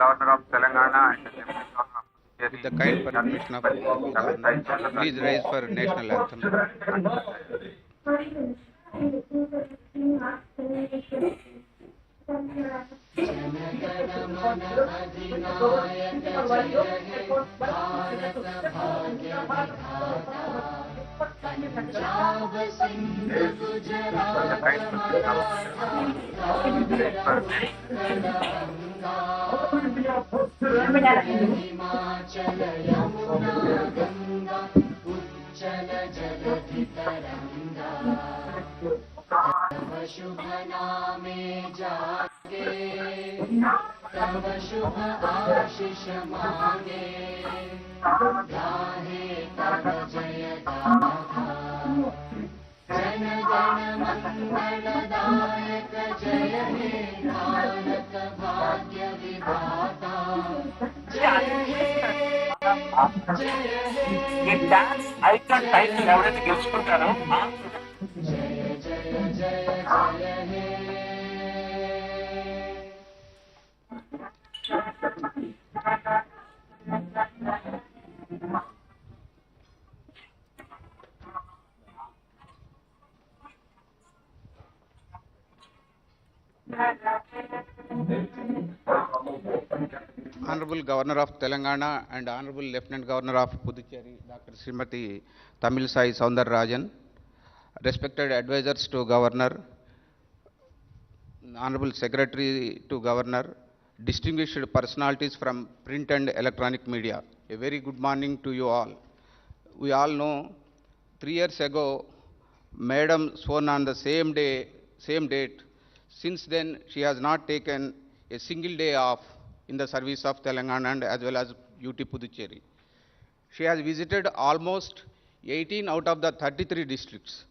Governor of Telangana and the Lieutenant Governor of With the kind permission of Honorable Governor, please rise for national anthem. Punjab Sindh Gujarat Maratha Himachal Yamuna Ganga उच्चल जलधि तरंगा तव शुभ नामे जागे तव शुभ आशीष मांगे गाहे तव जय गाथा जन गण मंगलदायक जय हे भारत भाग्य विधाता जय हे ఈ డాన్స్ ఐకాన్ టైటిల్ ఎవరైతే గెలుచుకుంటారో जय जय जय जय हे Honorable Governor of Telangana and Honorable Lieutenant Governor of Puducherry, Dr. Srimati Tamilisai Soundararajan, respected advisors to Governor, Honorable Secretary to Governor, distinguished personalities from print and electronic media, a very good morning to you all. We all know 3 years ago, Madam sworn on the same date. Since then, she has not taken a single day off in the service of Telangana and as well as UT Puducherry. She has visited almost 18 out of the 33 districts.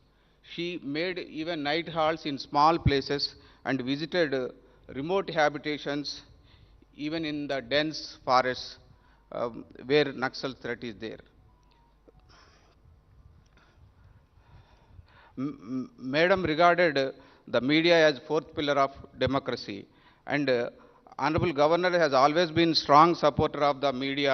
She made even night halts in small places and visited remote habitations, even in the dense forests where Naxal threat is there. Madam regarded the media as fourth pillar of democracy, and Honorable Governor has always been strong supporter of the media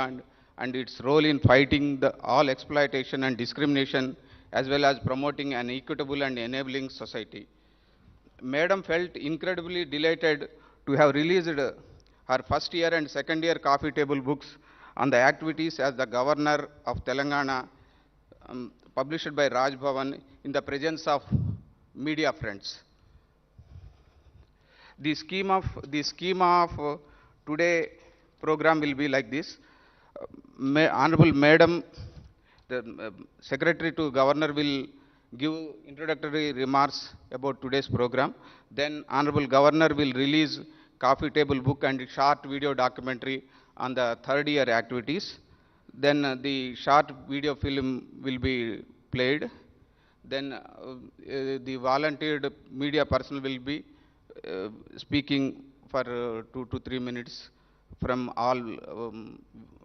and its role in fighting all exploitation and discrimination, as well as promoting an equitable and enabling society. Madam felt incredibly delighted to have released her first year and second year coffee table books on the activities as the Governor of Telangana, published by Raj Bhavan in the presence of media friends. The schema of today program will be like this. Honorable Madam, the Secretary to Governor will give introductory remarks about today's program. Then Honorable Governor will release coffee table book and short video documentary on the third year activities. Then the short video film will be played. Then the volunteered media person will be speaking for 2 to 3 minutes from all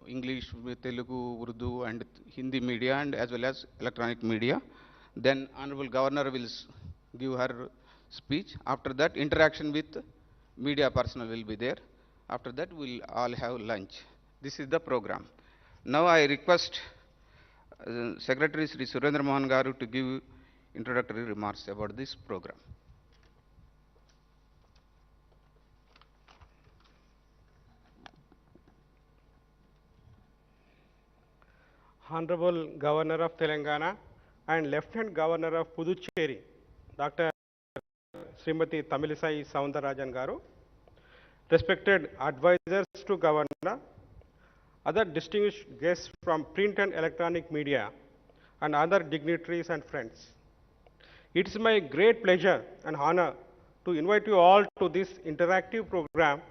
English, Telugu, Urdu and Hindi media and as well as electronic media. Then Honorable Governor will give her speech. After that, interaction with media personnel will be there. After that, we'll all have lunch. This is the program. Now I request Secretary Sri Surendra Mohan Garu to give introductory remarks about this program. Honorable Governor of Telangana and Lieutenant Governor of Puducherry, Dr. Srimati Tamilisai Soundararajan Garu, respected advisors to Governor, other distinguished guests from print and electronic media, and other dignitaries and friends. It is my great pleasure and honor to invite you all to this interactive program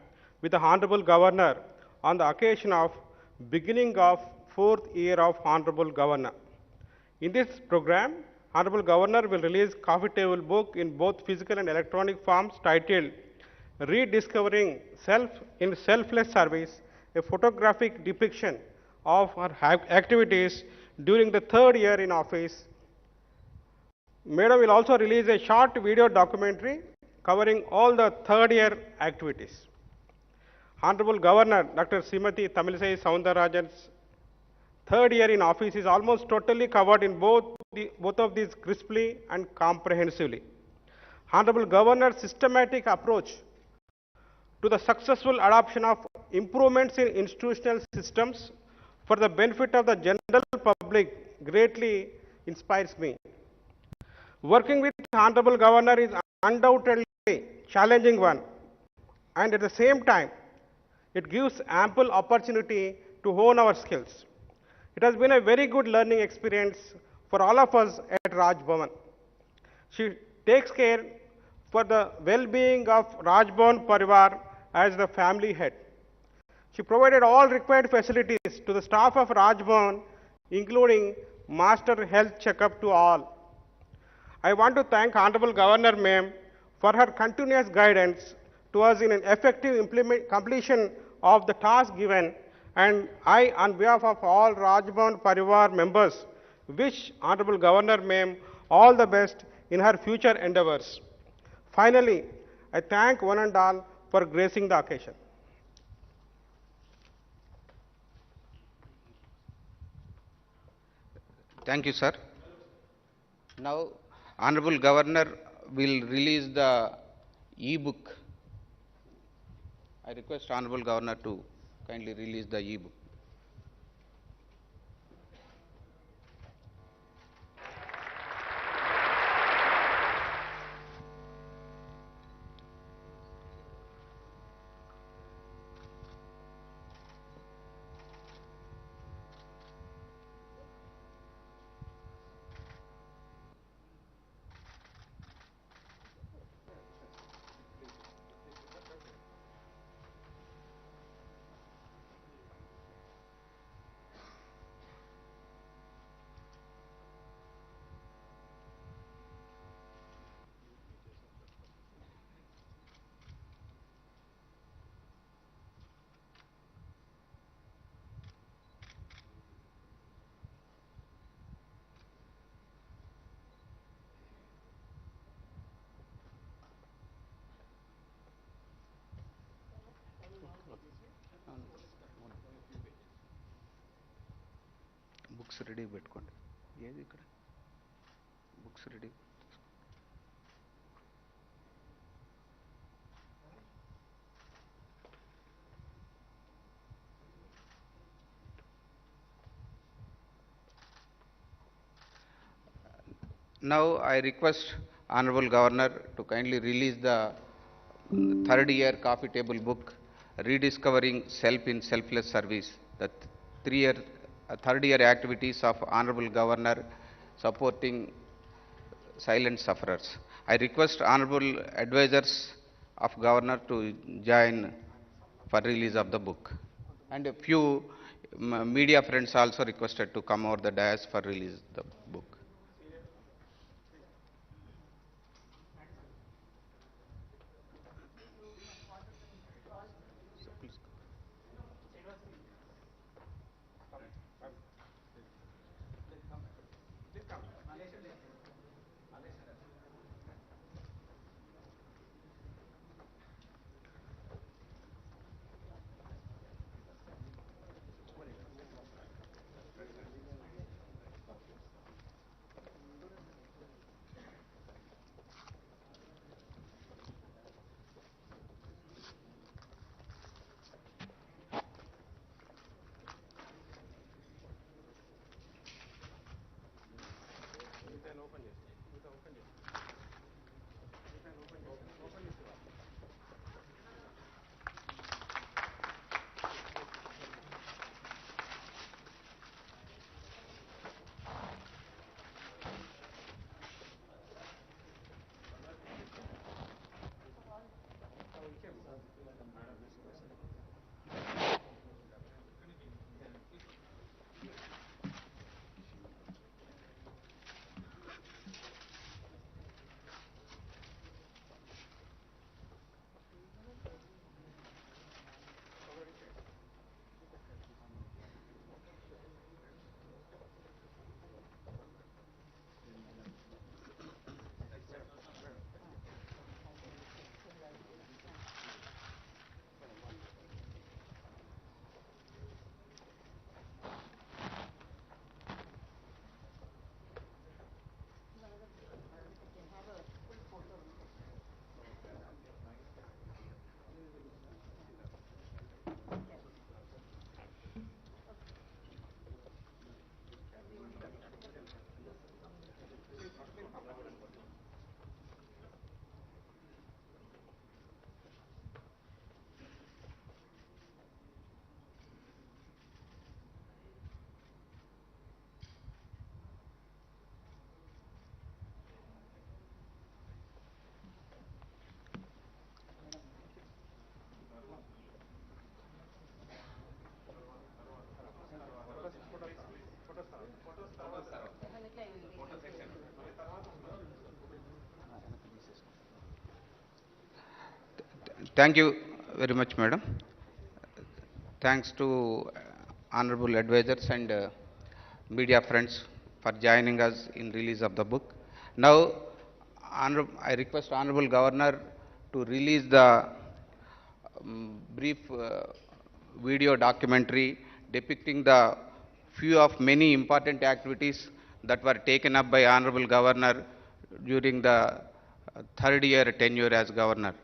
with the Honorable Governor on the occasion of beginning of 4th year of Honorable Governor. In this program, Honorable Governor will release coffee table book in both physical and electronic forms titled Rediscovering Self in Selfless Service, a photographic depiction of her activities during the 3rd year in office. Madam will also release a short video documentary covering all the 3rd year activities. Honorable Governor Dr. Srimati Tamilisai Soundararajan's third year in office is almost totally covered in both of these crisply and comprehensively. Honorable Governor's systematic approach to the successful adoption of improvements in institutional systems for the benefit of the general public greatly inspires me. Working with Honorable Governor is undoubtedly a challenging one, and at the same time, it gives ample opportunity to hone our skills. It has been a very good learning experience for all of us at Raj Bhavan. She takes care for the well-being of Raj Bhavan Parivar as the family head. She provided all required facilities to the staff of Raj Bhavan, including master health checkup to all. I want to thank Honorable Governor Ma'am for her continuous guidance to us in an effective completion of the task given, and I, on behalf of all Rajbhavan Parivar members, wish Honorable Governor Ma'am all the best in her future endeavors. Finally, I thank one and all for gracing the occasion. Thank you, sir. Now, Honorable Governor will release the e-book. I request Honorable Governor to kindly release the e-book. Books ready పెట్టుకోండి ఏది ఇక్కడ books ready. Now I request Honorable Governor to kindly release the third year coffee table book, Rediscovering Self in Selfless Service, the third year activities of Honorable Governor supporting silent sufferers. I request Honorable advisors of Governor to join for release of the book. And a few media friends also requested to come over the dais for release the book. Thank you very much, madam. Thanks to honorable advisors and media friends for joining us in release of the book. Now, I request honorable governor to release the brief video documentary depicting the few of many important activities that were taken up by honorable governor during the third year tenure as governor.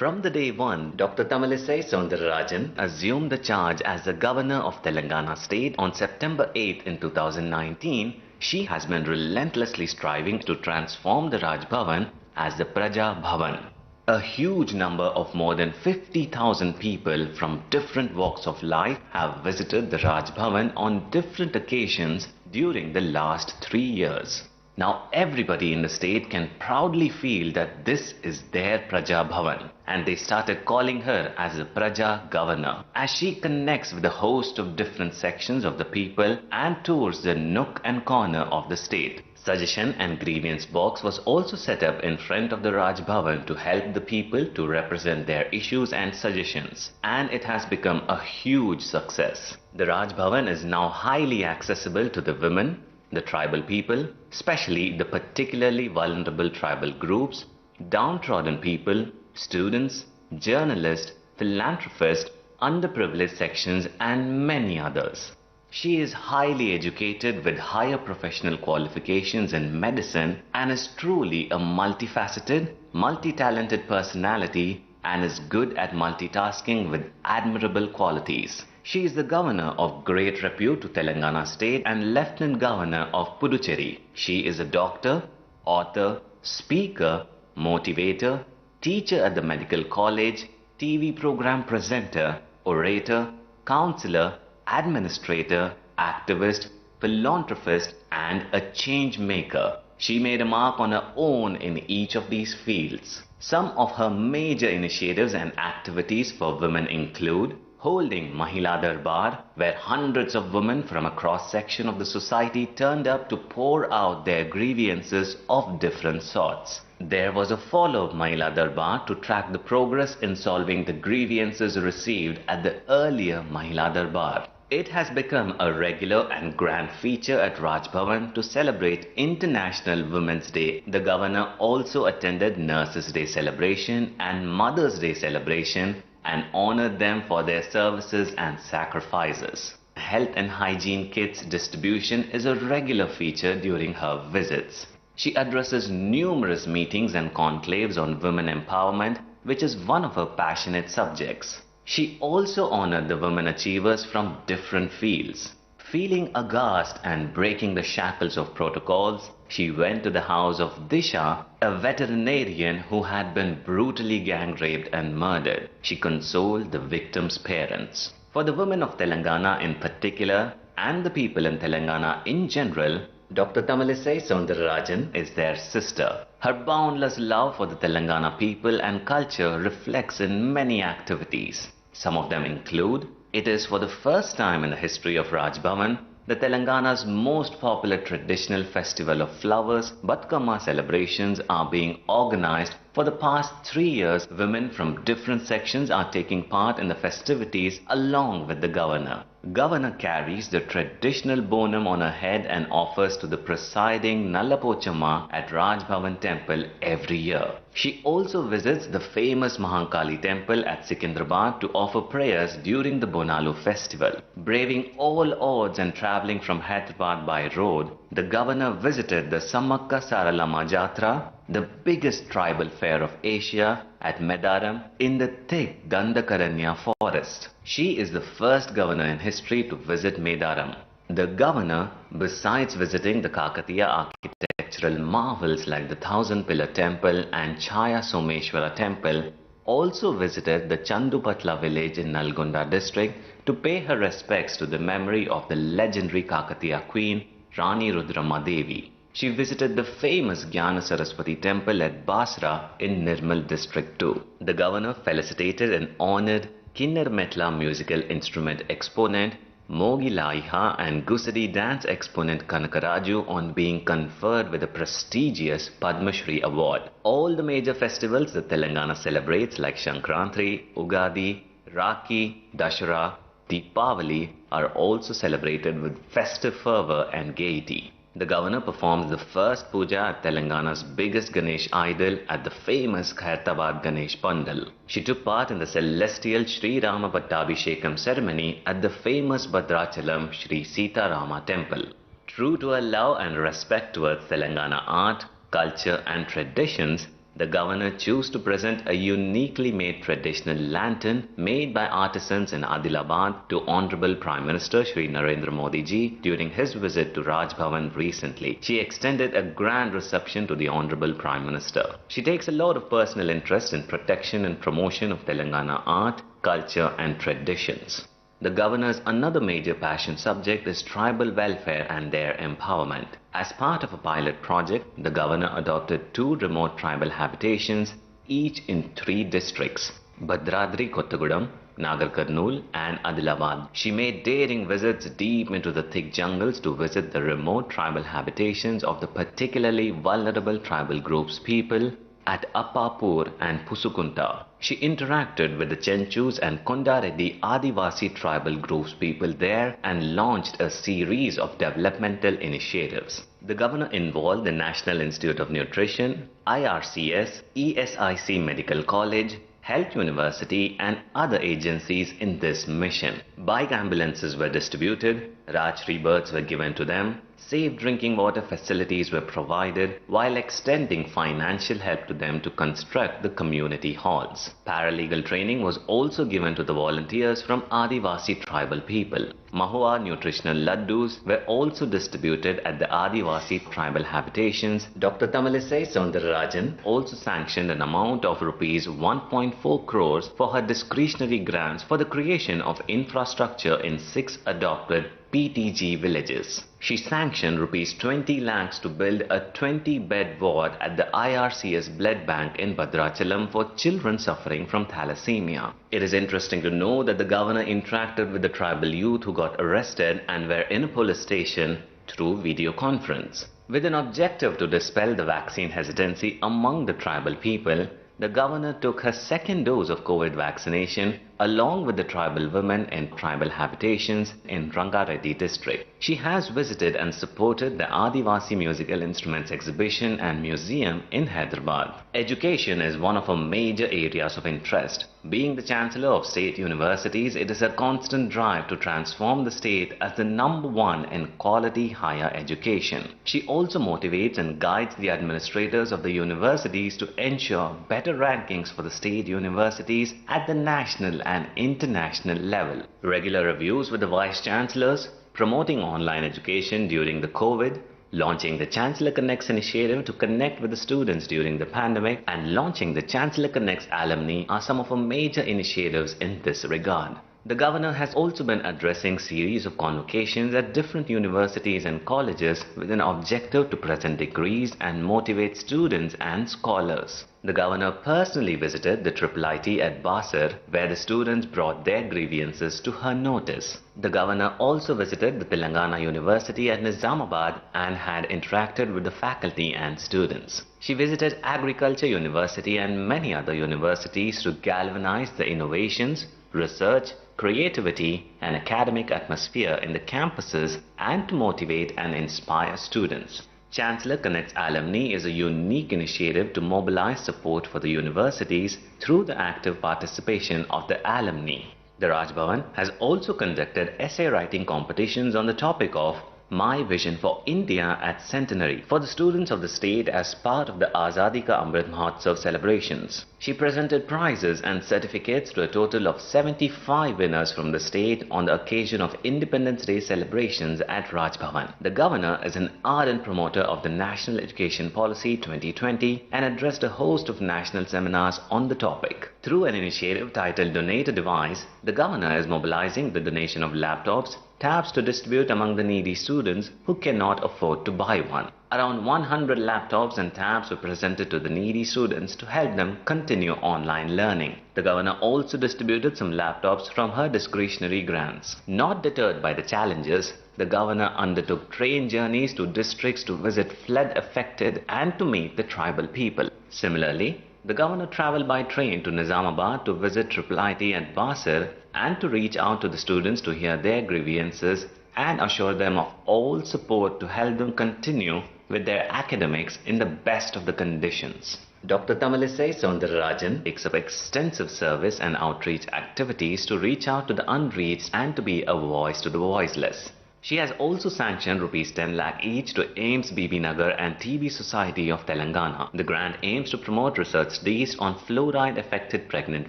From the day one, Dr. Tamilisai Soundararajan assumed the charge as the governor of Telangana state on September 8 in 2019. She has been relentlessly striving to transform the Raj Bhavan as the Praja Bhavan. A huge number of more than 50,000 people from different walks of life have visited the Raj Bhavan on different occasions during the last 3 years. Now everybody in the state can proudly feel that this is their Praja Bhavan, and they started calling her as the Praja Governor, as she connects with a host of different sections of the people and tours the nook and corner of the state. Suggestion and grievance box was also set up in front of the Raj Bhavan to help the people to represent their issues and suggestions, and it has become a huge success. The Raj Bhavan is now highly accessible to the women, the tribal people, especially the particularly vulnerable tribal groups, downtrodden people, students, journalists, philanthropists, underprivileged sections, and many others. She is highly educated with higher professional qualifications in medicine and is truly a multifaceted, multi-talented personality and is good at multitasking with admirable qualities. She is the governor of great repute to Telangana state and lieutenant governor of Puducherry. She is a doctor, author, speaker, motivator, teacher at the medical college, TV program presenter, orator, counselor, administrator, activist, philanthropist, and a change maker. She made a mark on her own in each of these fields. Some of her major initiatives and activities for women include holding Mahila Darbar, where hundreds of women from a cross-section of the society turned up to pour out their grievances of different sorts. There was a follow-up Mahila Darbar to track the progress in solving the grievances received at the earlier Mahila Darbar. It has become a regular and grand feature at Raj Bhavan to celebrate International Women's Day. The governor also attended Nurses' Day celebration and Mother's Day celebration and honored them for their services and sacrifices. Health and hygiene kits distribution is a regular feature during her visits. She addresses numerous meetings and conclaves on women empowerment, which is one of her passionate subjects. She also honored the women achievers from different fields. Feeling aghast and breaking the shackles of protocols, she went to the house of Disha, a veterinarian who had been brutally gang raped and murdered. She consoled the victim's parents. For the women of Telangana in particular, and the people in Telangana in general, Dr. Tamilisai Soundararajan is their sister. Her boundless love for the Telangana people and culture reflects in many activities. Some of them include, it is for the first time in the history of Raj Bhavan, the Telangana's most popular traditional festival of flowers, Batkama celebrations are being organized. For the past 3 years, women from different sections are taking part in the festivities along with the governor. Governor carries the traditional bonum on her head and offers to the presiding Nallapochamma at Raj Bhavan temple every year. She also visits the famous Mahankali temple at Secunderabad to offer prayers during the Bonalu festival. Braving all odds and travelling from Hyderabad by road, the governor visited the Sammakka Saralama Jatra, the biggest tribal fair of Asia, at Medaram in the thick Dandakaranya forest. She is the first governor in history to visit Medaram. The governor, besides visiting the Kakatiya architectural marvels like the Thousand Pillar Temple and Chaya Someshwara Temple, also visited the Chandupatla village in Nalgonda district to pay her respects to the memory of the legendary Kakatiya queen, Rani Rudramma Devi. She visited the famous Jnana Saraswati temple at Basra in Nirmal district too. The governor felicitated and honored Kinnar Metla musical instrument exponent Mogi Laiha and Gusadi dance exponent Kanakaraju on being conferred with the prestigious Padma Shri award. All the major festivals that Telangana celebrates like Sankrantri, Ugadi, Rakhi, Dashara, Deepavali are also celebrated with festive fervor and gaiety. The governor performs the first puja at Telangana's biggest Ganesh idol at the famous Khairtabad Ganesh Pandal. She took part in the celestial Sri Rama Pattabhishekam ceremony at the famous Bhadrachalam Sri Sita Rama temple. True to her love and respect towards Telangana art, culture and traditions, the governor chose to present a uniquely made traditional lantern made by artisans in Adilabad to Honorable Prime Minister Shri Narendra Modi ji during his visit to Raj Bhavan recently. She extended a grand reception to the Honorable Prime Minister. She takes a lot of personal interest in protection and promotion of Telangana art, culture and traditions. The governor's another major passion subject is tribal welfare and their empowerment. As part of a pilot project, the governor adopted 2 remote tribal habitations, each in 3 districts, Bhadradri Kottagudam, Nagar Karnool and Adilabad. She made daring visits deep into the thick jungles to visit the remote tribal habitations of the particularly vulnerable tribal groups people at Appapur and Pusukunta. She interacted with the Chenchus and Kondareddy Adivasi tribal groups people there and launched a series of developmental initiatives. The governor involved the National Institute of Nutrition, IRCS, ESIC Medical College, Health University and other agencies in this mission. Bike ambulances were distributed, Rajshri birds were given to them, safe drinking water facilities were provided while extending financial help to them to construct the community halls. Paralegal training was also given to the volunteers from Adivasi tribal people. Mahua nutritional laddus were also distributed at the Adivasi tribal habitations. Dr. Tamilisai Soundararajan also sanctioned an amount of rupees 1.4 crores for her discretionary grants for the creation of infrastructure in 6 adopted PTG villages. She sanctioned rupees 20 lakhs to build a 20-bed ward at the IRCS blood bank in Bhadrachalam for children suffering from thalassemia. It is interesting to know that the governor interacted with the tribal youth who got arrested and were in a police station through video conference. With an objective to dispel the vaccine hesitancy among the tribal people, the governor took her second dose of COVID vaccination along with the tribal women in tribal habitations in Rangareddy district. She has visited and supported the Adivasi Musical Instruments Exhibition and Museum in Hyderabad. Education is one of her major areas of interest. Being the Chancellor of State Universities, it is a constant drive to transform the state as the #1 in quality higher education. She also motivates and guides the administrators of the universities to ensure better rankings for the state universities at the national and international level. Regular reviews with the Vice Chancellors, promoting online education during the COVID, launching the Chancellor Connects initiative to connect with the students during the pandemic, and launching the Chancellor Connects alumni are some of her major initiatives in this regard. The governor has also been addressing series of convocations at different universities and colleges with an objective to present degrees and motivate students and scholars. The governor personally visited the IIIT at Basar, where the students brought their grievances to her notice. The governor also visited the Telangana University at Nizamabad and had interacted with the faculty and students. She visited Agriculture University and many other universities to galvanize the innovations, research, creativity and academic atmosphere in the campuses and to motivate and inspire students. Chancellor Connects Alumni is a unique initiative to mobilize support for the universities through the active participation of the alumni. The Raj Bhavan has also conducted essay writing competitions on the topic of My Vision for India at Centenary for the students of the state as part of the Azadi Ka Amrit Mahotsav celebrations. She presented prizes and certificates to a total of 75 winners from the state on the occasion of Independence Day celebrations at Raj Bhavan. The governor is an ardent promoter of the National Education Policy 2020 and addressed a host of national seminars on the topic. Through an initiative titled Donate a Device, the governor is mobilizing the donation of laptops, tabs to distribute among the needy students who cannot afford to buy one. Around 100 laptops and tabs were presented to the needy students to help them continue online learning. The governor also distributed some laptops from her discretionary grants. Not deterred by the challenges, the governor undertook train journeys to districts to visit flood-affected and to meet the tribal people. Similarly, the governor travelled by train to Nizamabad to visit IIIT at Basir and to reach out to the students to hear their grievances and assure them of all support to help them continue with their academics in the best of the conditions. Dr. Tamilisai Soundararajan takes up extensive service and outreach activities to reach out to the unreached and to be a voice to the voiceless. She has also sanctioned Rs 10 lakh each to AIMS BB Nagar and TB Society of Telangana. The grant aims to promote research studies on fluoride-affected pregnant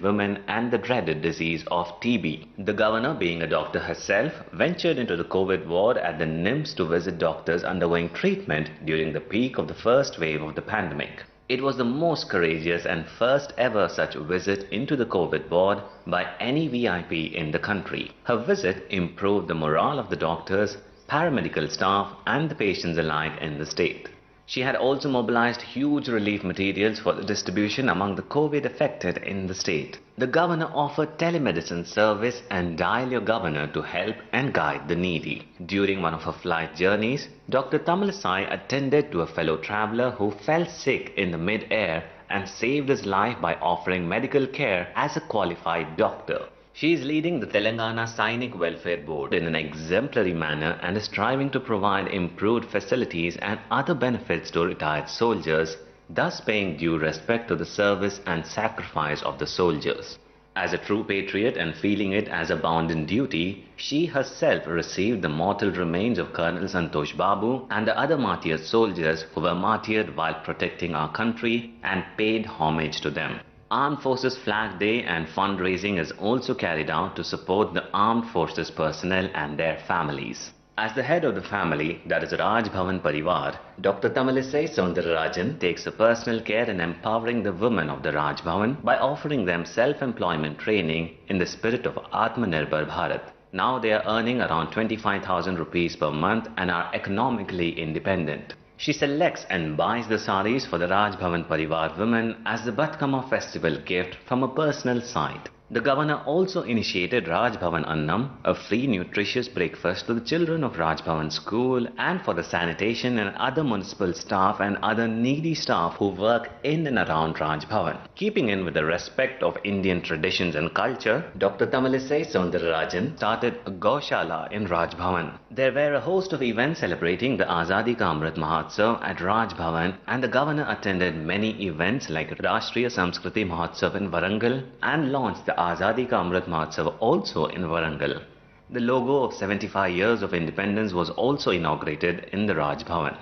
women and the dreaded disease of TB. The governor, being a doctor herself, ventured into the COVID ward at the NIMS to visit doctors undergoing treatment during the peak of the first wave of the pandemic. It was the most courageous and first ever such visit into the COVID ward by any VIP in the country. Her visit improved the morale of the doctors, paramedical staff and the patients alike in the state. She had also mobilized huge relief materials for the distribution among the COVID affected in the state. The governor offered telemedicine service and Dial Your Governor to help and guide the needy. During one of her flight journeys, Dr. Tamilisai attended to a fellow traveler who fell sick in the mid-air and saved his life by offering medical care as a qualified doctor. She is leading the Telangana Sainik Welfare Board in an exemplary manner and is striving to provide improved facilities and other benefits to retired soldiers, thus paying due respect to the service and sacrifice of the soldiers. As a true patriot and feeling it as a bounden duty, she herself received the mortal remains of Colonel Santosh Babu and the other martyred soldiers who were martyred while protecting our country and paid homage to them. Armed Forces Flag Day and fundraising is also carried out to support the armed forces personnel and their families. As the head of the family, that is Raj Bhavan Parivar, Dr. Tamilisai Soundararajan takes a personal care in empowering the women of the Raj Bhavan by offering them self-employment training in the spirit of Atmanirbhar Bharat. Now they are earning around 25,000 rupees per month and are economically independent. She selects and buys the saris for the Raj Bhavan Parivar women as the Batkama festival gift from a personal site. The governor also initiated Raj Bhavan Annam, a free nutritious breakfast to the children of Raj Bhavan school and for the sanitation and other municipal staff and other needy staff who work in and around Raj Bhavan. Keeping in with the respect of Indian traditions and culture, Dr. Tamilisai Soundararajan started a Gaushala in Raj Bhavan. There were a host of events celebrating the Azadi Ka Amrit Mahotsav at Raj Bhavan, and the governor attended many events like Rashtriya Samskriti Mahotsav in Warangal and launched the Azadi Ka Amrit Mahotsav also in Warangal. The logo of 75 years of independence was also inaugurated in the Raj Bhavan.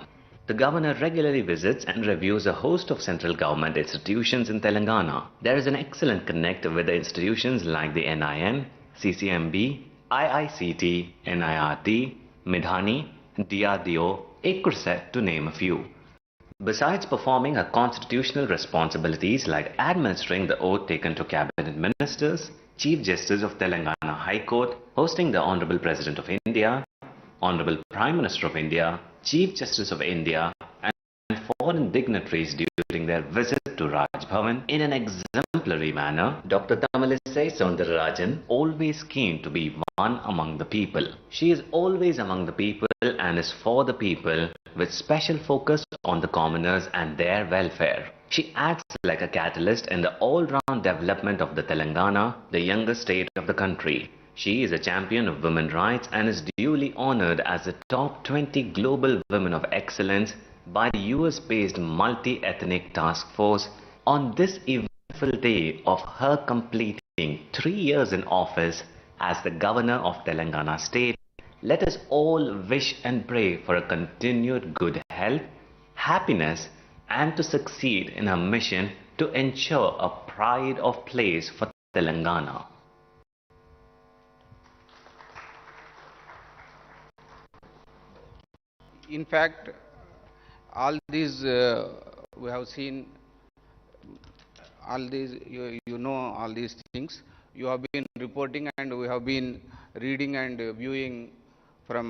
The governor regularly visits and reviews a host of central government institutions in Telangana. There is an excellent connect with the institutions like the NIN, CCMB, IICT, NIRT, Midhani, DRDO, ICRSET to name a few. Besides performing her constitutional responsibilities like administering the oath taken to cabinet ministers, Chief Justice of Telangana High Court, hosting the Honorable President of India, Honorable Prime Minister of India, Chief Justice of India and foreign dignitaries during their visit to Raj Bhavan in an exemplary manner, Dr. Tamilisai Soundararajan always keen to be one among the people. She is always among the people and is for the people with special focus on the commoners and their welfare. She acts like a catalyst in the all-round development of the Telangana, the youngest state of the country. She is a champion of women's rights and is duly honored as the top 20 global women of excellence by the US-based multi-ethnic task force on this eventful day of her completing 3 years in office as the governor of Telangana state. Let us all wish and pray for a continued good health, happiness and to succeed in her mission to ensure a pride of place for Telangana. In fact, all these we have seen, all these you know all these things. You have been reporting and we have been reading and viewing from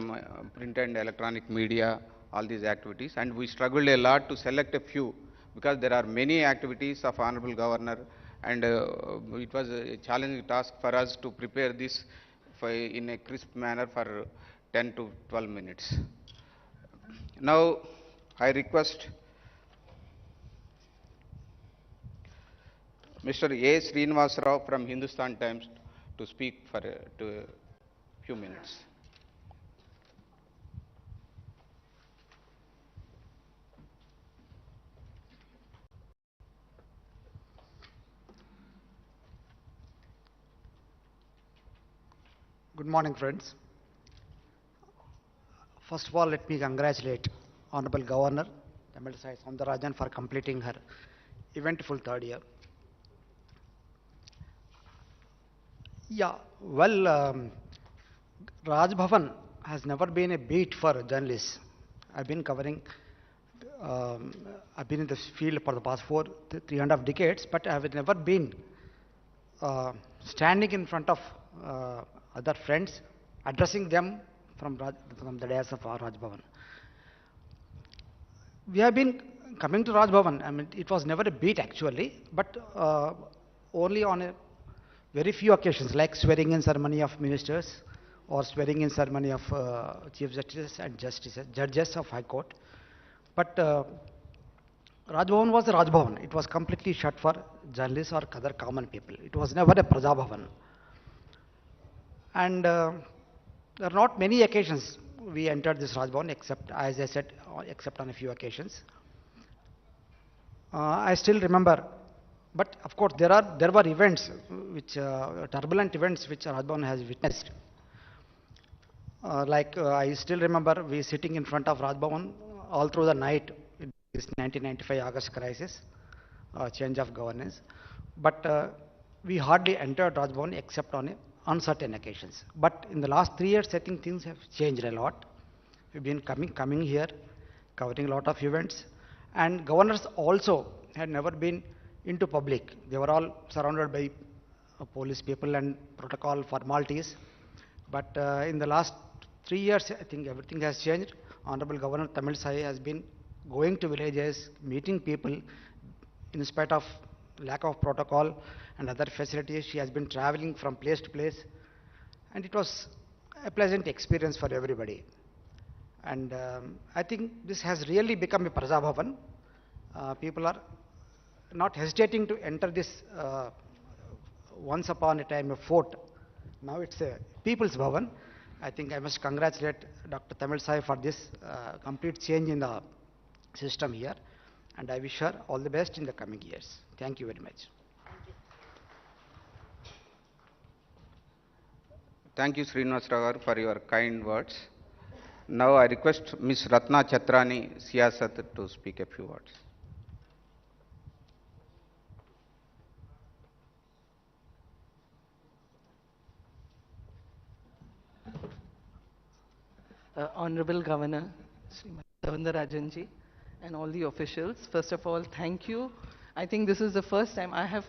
print and electronic media, all these activities, and we struggled a lot to select a few because there are many activities of Honorable Governor, and it was a challenging task for us to prepare this in a crisp manner for 10 to 12 minutes. Now, I request Mr. A. Srinivas Rao from Hindustan Times to speak for a few minutes. Good morning, friends. First of all, let me congratulate Honorable Governor Tamilisai Soundararajan for completing her eventful third year. Yeah, well, Raj Bhavan has never been a beat for journalists. I've been covering, I've been in this field for the past 3.5 decades, but I have never been standing in front of other friends, addressing them from the dais of Raj Bhavan. We have been coming to Raj Bhavan. I mean, it was never a beat actually, but only on a very few occasions, like swearing in ceremony of ministers or swearing in ceremony of chief justices and judges of High Court. But Raj Bhavan was a Raj Bhavan. It was completely shut for journalists or other common people. It was never a Praja Bhavan. And there are not many occasions we entered this Raj Bhavan, except, as I said, except on a few occasions. I still remember, but of course there were events, which turbulent events which Raj Bhavan has witnessed. I still remember we sitting in front of Raj Bhavan all through the night in this 1995 August crisis, change of governance. But we hardly entered Raj Bhavan except on uncertain occasions. But in the last 3 years, I think things have changed a lot. We've been coming here, covering a lot of events, and governors also had never been into public. They were all surrounded by police people and protocol formalities. But in the last 3 years, I think everything has changed. Honorable Governor Tamilisai has been going to villages, meeting people, in spite of lack of protocol and other facilities. She has been traveling from place to place, and it was a pleasant experience for everybody. And I think this has really become a Praja Bhavan. People are not hesitating to enter this once upon a time a fort. Now it's a People's Bhavan. I think I must congratulate Dr. Tamilisai for this complete change in the system here, and I wish her all the best in the coming years. Thank you very much. Thank you, Srinivas Rao, for your kind words. Now I request Ms. Ratna Chatrani, Siyasat, to speak a few words. Honorable Governor, Srimati Soundararajan ji, and all the officials, first of all, thank you. I think this is the first time I have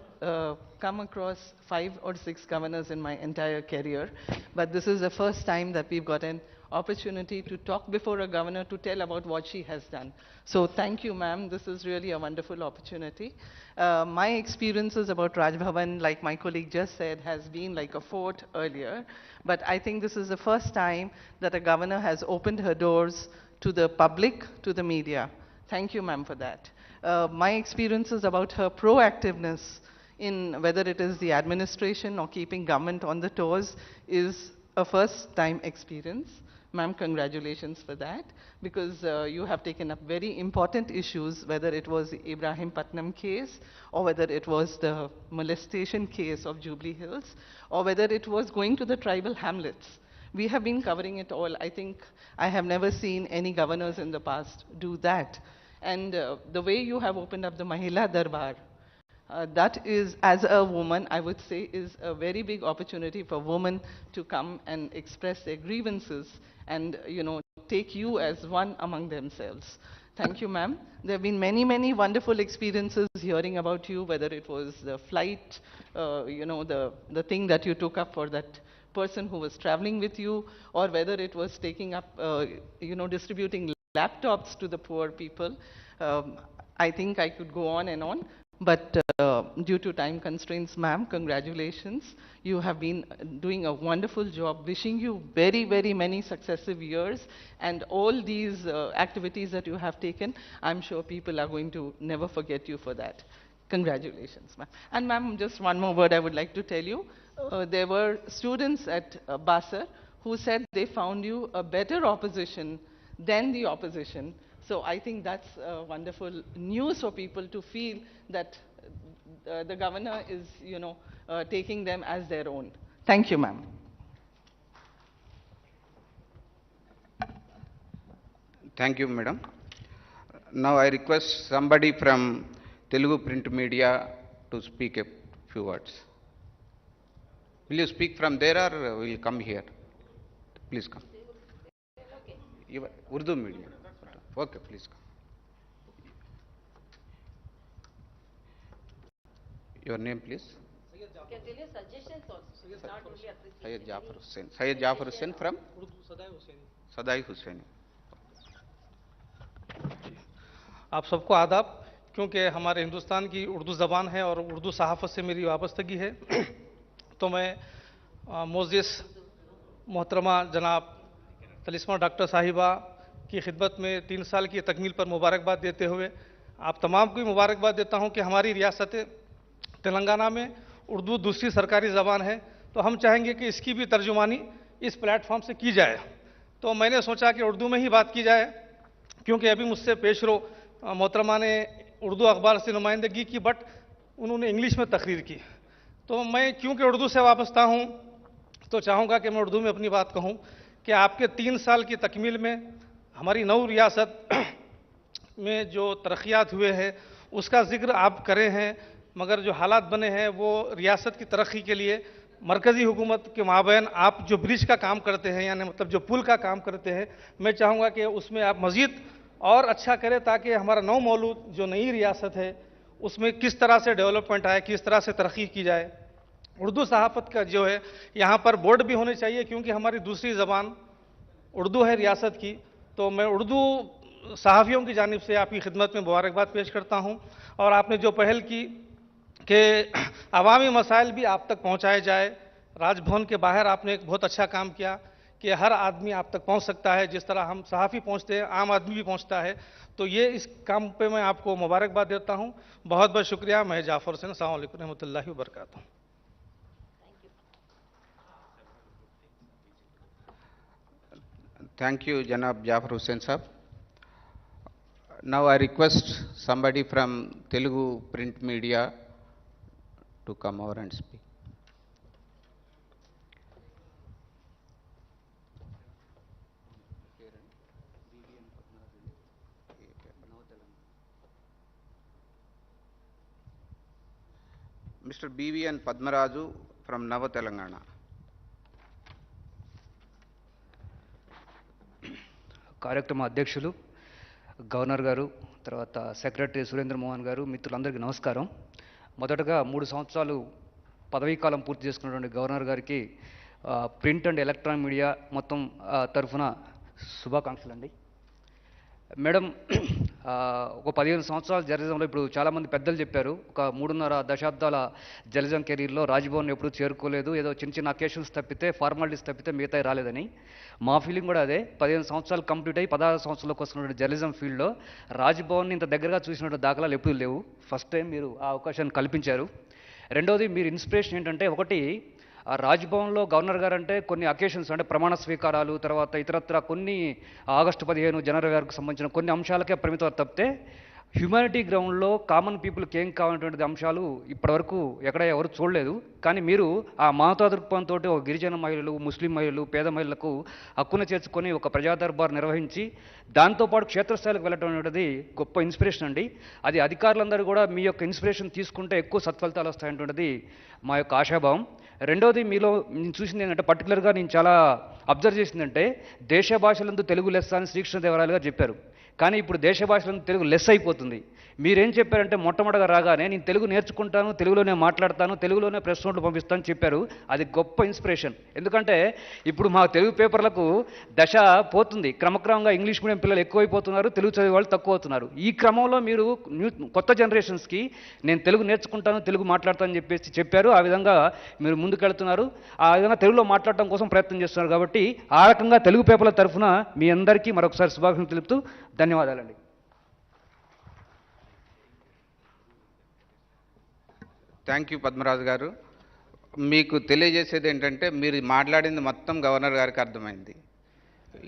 come across 5 or 6 governors in my entire career, but this is the first time that we've got an opportunity to talk before a governor to tell about what she has done. So thank you, ma'am. This is really a wonderful opportunity. My experiences about Raj Bhavan, like my colleague just said, has been like a fort earlier, but I think this is the first time that a governor has opened her doors to the public, to the media. Thank you, ma'am, for that. My experiences about her proactiveness in whether it is the administration or keeping government on the toes is a first-time experience. Ma'am, congratulations for that, because you have taken up very important issues, whether it was the Ibrahim Patnam case, or whether it was the molestation case of Jubilee Hills, or whether it was going to the tribal hamlets. We have been covering it all. I think I have never seen any governors in the past do that. And the way you have opened up the Mahila Darbar, that is, as a woman, I would say, is a very big opportunity for women to come and express their grievances and, you know, take you as one among themselves. Thank you, ma'am. There have been many, many wonderful experiences hearing about you, whether it was the flight, you know, the thing that you took up for that person who was traveling with you, or whether it was taking up, distributing laptops to the poor people. I think I could go on and on, but due to time constraints, ma'am, congratulations. You have been doing a wonderful job. Wishing you very, very many successive years, and all these activities that you have taken, I'm sure people are going to never forget you for that. Congratulations, ma'am. And ma'am, just one more word I would like to tell you. There were students at Basar who said they found you a better opposition than the opposition. So I think that's wonderful news for people to feel that the governor is, taking them as their own. Thank you, ma'am. Thank you, madam. Now I request somebody from Telugu print media to speak a few words. Will you speak from there or will you come here? Please come. Urdu media. Okay, please come. Your name, please. You can tell your suggestions also. It's not only appreciation. Syed Jafar Hussain. Syed Jafar Hussain from Sadai Hussain. आप सबको आदाब, क्योंकि हमारे हिंदुस्तान की उर्दू ज़बान है और उर्दू सहाफ़त से मेरी वाबस्तगी है, तो मैं मोज़िस मोहतरमा जनाब तलिस्मा डॉक्टर साहिबा की खिदमत में 3 साल की तकमील पर मुबारकबाद देते हुए आप तमाम को मुबारकबाद देता हूं कि हमारी रियासत तेलंगाना में उर्दू दूसरी सरकारी ज़बान है, तो हम चाहेंगे कि इसकी भी तर्जुमानी इस प्लेटफॉर्म से की जाए। तो मैंने सोचा कि उर्दू में ही बात की जाए, क्योंकि अभी मुझसे पेशरो मोहतरमा ने उर्दू अखबार से नुमाइंदगी की, बट उन्होंने इंग्लिश में तकरीर की। तो मैं क्योंकि उर्दू से वाबस्ता हूँ, तो चाहूँगा कि मैं उर्दू में अपनी बात कहूँ कि आपके 3 साल की तकमील में हमारी नौ रियासत में जो तरक्यात हुए हैं उसका जिक्र आप करे हैं, मगर जो हालात बने हैं वो रियासत की तरक्की के लिए मरकज़ी हुकूमत के माबैन आप जो ब्रिज का काम करते हैं, यानी मतलब जो पुल का काम करते हैं, मैं चाहूँगा कि उसमें आप मज़ीद और अच्छा करें, ताकि हमारा नौ मौलूद जो नई रियासत है उसमें किस तरह से डेवलपमेंट आए, किस तरह से तरक्की की जाए। उर्दू सहाफ़त का जो है यहाँ पर बोर्ड भी होने चाहिए, क्योंकि हमारी दूसरी ज़बान उर्दू है रियासत की। तो मैं उर्दू सहाफ़ियों की जानिब से आपकी खिदमत में मुबारकबाद पेश करता हूँ। और आपने जो पहल की कि अवामी मसाइल भी आप तक पहुँचाए जाए, राजभवन के बाहर आपने एक बहुत अच्छा काम किया कि हर आदमी आप तक पहुँच सकता है, जिस तरह हम सहाफ़ी पहुँचते हैं आम आदमी भी पहुँचता है। तो ये इस काम पे मैं आपको मुबारकबाद देता हूँ। बहुत बहुत शुक्रिया। मैं जाफ़र हुसैन, अस्सलाम वालेकुम रहमतुल्लाहि व बरकातहू। Thank you, Janab Jafar Hussain sahab. Now I request somebody from Telugu print media to come over and speak. Mr. BVN Padmaraju from Nava Telangana. కార్యక్రమ అధ్యక్షులు, గవర్నర్ గారు, తర్వాత సెక్రటరీ సురేంద్ర మోహన్ గారు, మిత్రులందరికీ నమస్కారం. మొదటగా 3 సంవత్సరాలు పదవీకాలం పూర్తి చేసుకున్నటువంటి గవర్నర్ గారికి ప్రింట్ అండ్ ఎలక్ట్రానిక్ మీడియా మొత్తం తరఫున శుభాకాంక్షలు అండి. మేడం, ఒక 15 సంవత్సరాల జర్నలిజంలో ఇప్పుడు చాలామంది పెద్దలు చెప్పారు, ఒక 3.5 దశాబ్దాల జర్నలిజం కెరీర్లో రాజ్భవన్ ఎప్పుడూ చేరుకోలేదు, ఏదో చిన్న చిన్న అకేషన్స్ తప్పితే, ఫార్మాలిటీస్ తప్పితే మిగతా రాలేదని. మా ఫీలింగ్ కూడా అదే. 15 సంవత్సరాలు కంప్లీట్ అయ్యి 16 సంవత్సరాలకు వస్తున్నటువంటి జర్నలిజం ఫీల్డ్లో రాజ్భవన్ని ఇంత దగ్గరగా చూసినటువంటి దాఖలాలు ఎప్పుడూ లేవు. ఫస్ట్ టైం మీరు ఆ అవకాశాన్ని కల్పించారు. రెండవది, మీరు ఇన్స్పిరేషన్ ఏంటంటే, ఒకటి రాజ్భవన్లో గవర్నర్ గారు అంటే కొన్ని అకేషన్స్ అంటే ప్రమాణ స్వీకారాలు, తర్వాత ఇతరత్ర కొన్ని ఆగస్టు 15 జనవరి గారికి సంబంధించిన కొన్ని అంశాలకే పరిమితం తప్పితే హ్యూమానిటీ గ్రౌండ్లో కామన్ పీపుల్కి ఏం కావాలనేటువంటి అంశాలు ఇప్పటివరకు ఎక్కడ ఎవరు చూడలేదు. కానీ మీరు ఆ మానవతా దృక్పథంతో ఒక గిరిజన మహిళలు, ముస్లిం మహిళలు, పేద మహిళలకు హక్కును చేర్చుకొని ఒక ప్రజా దర్బార్ నిర్వహించి దాంతోపాటు క్షేత్రస్థాయికి వెళ్ళడం అనేది గొప్ప ఇన్స్పిరేషన్ అండి. అది అధికారులందరూ కూడా మీ యొక్క ఇన్స్పిరేషన్ తీసుకుంటే ఎక్కువ సత్ఫలితాలు వస్తాయనేటువంటిది మా యొక్క ఆశాభావం. రెండోది, మీలో నేను చూసింది ఏంటంటే, పర్టికులర్గా నేను చాలా అబ్జర్వ్ చేసిందంటే, దేశ భాషలందు తెలుగు లెస్స అని శ్రీకృష్ణదేవరాయలు గారు చెప్పారు. కానీ ఇప్పుడు దేశ భాషలో తెలుగు లెస్ అయిపోతుంది. మీరేం చెప్పారంటే మొట్టమొదటిగా రాగానే నేను తెలుగు నేర్చుకుంటాను, తెలుగులోనే మాట్లాడతాను, తెలుగులోనే ప్రెస్ నోట్లు పంపిస్తాను చెప్పారు. అది గొప్ప ఇన్స్పిరేషన్. ఎందుకంటే ఇప్పుడు మా తెలుగు పేపర్లకు దశ పోతుంది. క్రమక్రమంగా ఇంగ్లీష్ మీడియం పిల్లలు ఎక్కువైపోతున్నారు, తెలుగు చదివే వాళ్ళు తక్కువ అవుతున్నారు. ఈ క్రమంలో మీరు కొత్త జనరేషన్స్కి నేను తెలుగు నేర్చుకుంటాను, తెలుగు మాట్లాడతానని చెప్పేసి చెప్పారు. ఆ విధంగా మీరు ముందుకెళ్తున్నారు. ఆ విధంగా తెలుగులో మాట్లాడటం కోసం ప్రయత్నం చేస్తున్నారు. కాబట్టి ఆ రకంగా తెలుగు పేపర్ల తరఫున మీ అందరికీ మరొకసారి శుభాకాంక్షలు తెలుపుతూ ధన్యవాదాలండి. థ్యాంక్ యూ పద్మరాజు గారు. మీకు తెలియజేసేది ఏంటంటే మీరు మాట్లాడింది మొత్తం గవర్నర్ గారికి అర్థమైంది.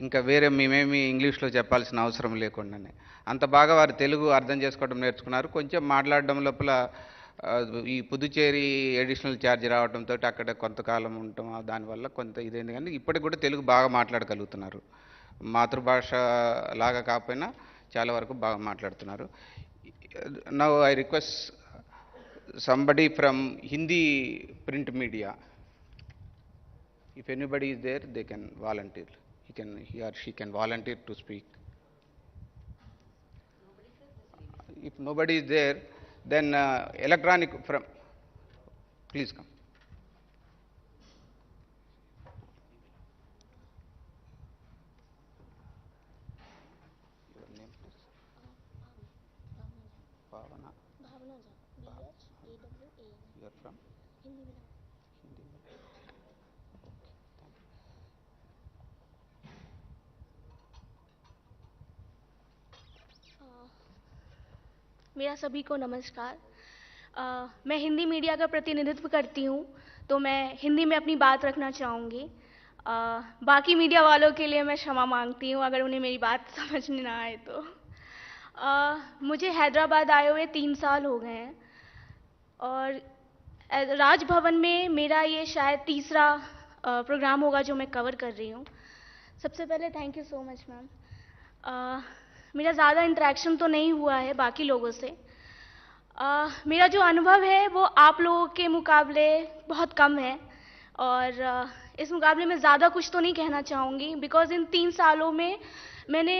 ఇంకా వేరే మేమేమి ఇంగ్లీష్లో చెప్పాల్సిన అవసరం లేకుండానే అంత బాగా వారు తెలుగు అర్థం చేసుకోవడం నేర్చుకున్నారు. కొంచెం మాట్లాడడం లోపల ఈ పుదుచ్చేరి అడిషనల్ ఛార్జ్ రావడంతో అక్కడ కొంతకాలం ఉండటం దానివల్ల కొంత ఇదైంది, కానీ ఇప్పటికి కూడా తెలుగు బాగా మాట్లాడగలుగుతున్నారు. మాతృభాష లాగా కాకపోయినా చాలా వరకు బాగా మాట్లాడుతున్నారు. Now I request somebody from Hindi print media. If anybody is there, they can volunteer. He or she can volunteer to speak. If nobody is there, then electronic from, please come. Your name, please. Bhavana. You are from? Hindi medium. Okay, thank you. मेरा सभी को नमस्कार। मैं Hindi media का प्रतिनिधित्व करती हूँ, तो मैं हिंदी में अपनी बात रखना चाहूँगी। बाकी मीडिया वालों के लिए मैं क्षमा मांगती हूँ अगर उन्हें मेरी बात समझ में ना आए तो। मुझे हैदराबाद आए हुए 3 साल हो गए हैं और राजभवन में मेरा ये शायद तीसरा प्रोग्राम होगा जो मैं कवर कर रही हूँ। सबसे पहले thank you so much ma'am. मेरा ज़्यादा इंटरेक्शन तो नहीं हुआ है बाकी लोगों से। मेरा जो अनुभव है वो आप लोगों के मुकाबले बहुत कम है और इस मुकाबले में ज़्यादा कुछ तो नहीं कहना चाहूँगी, बिकॉज़ इन 3 सालों में मैंने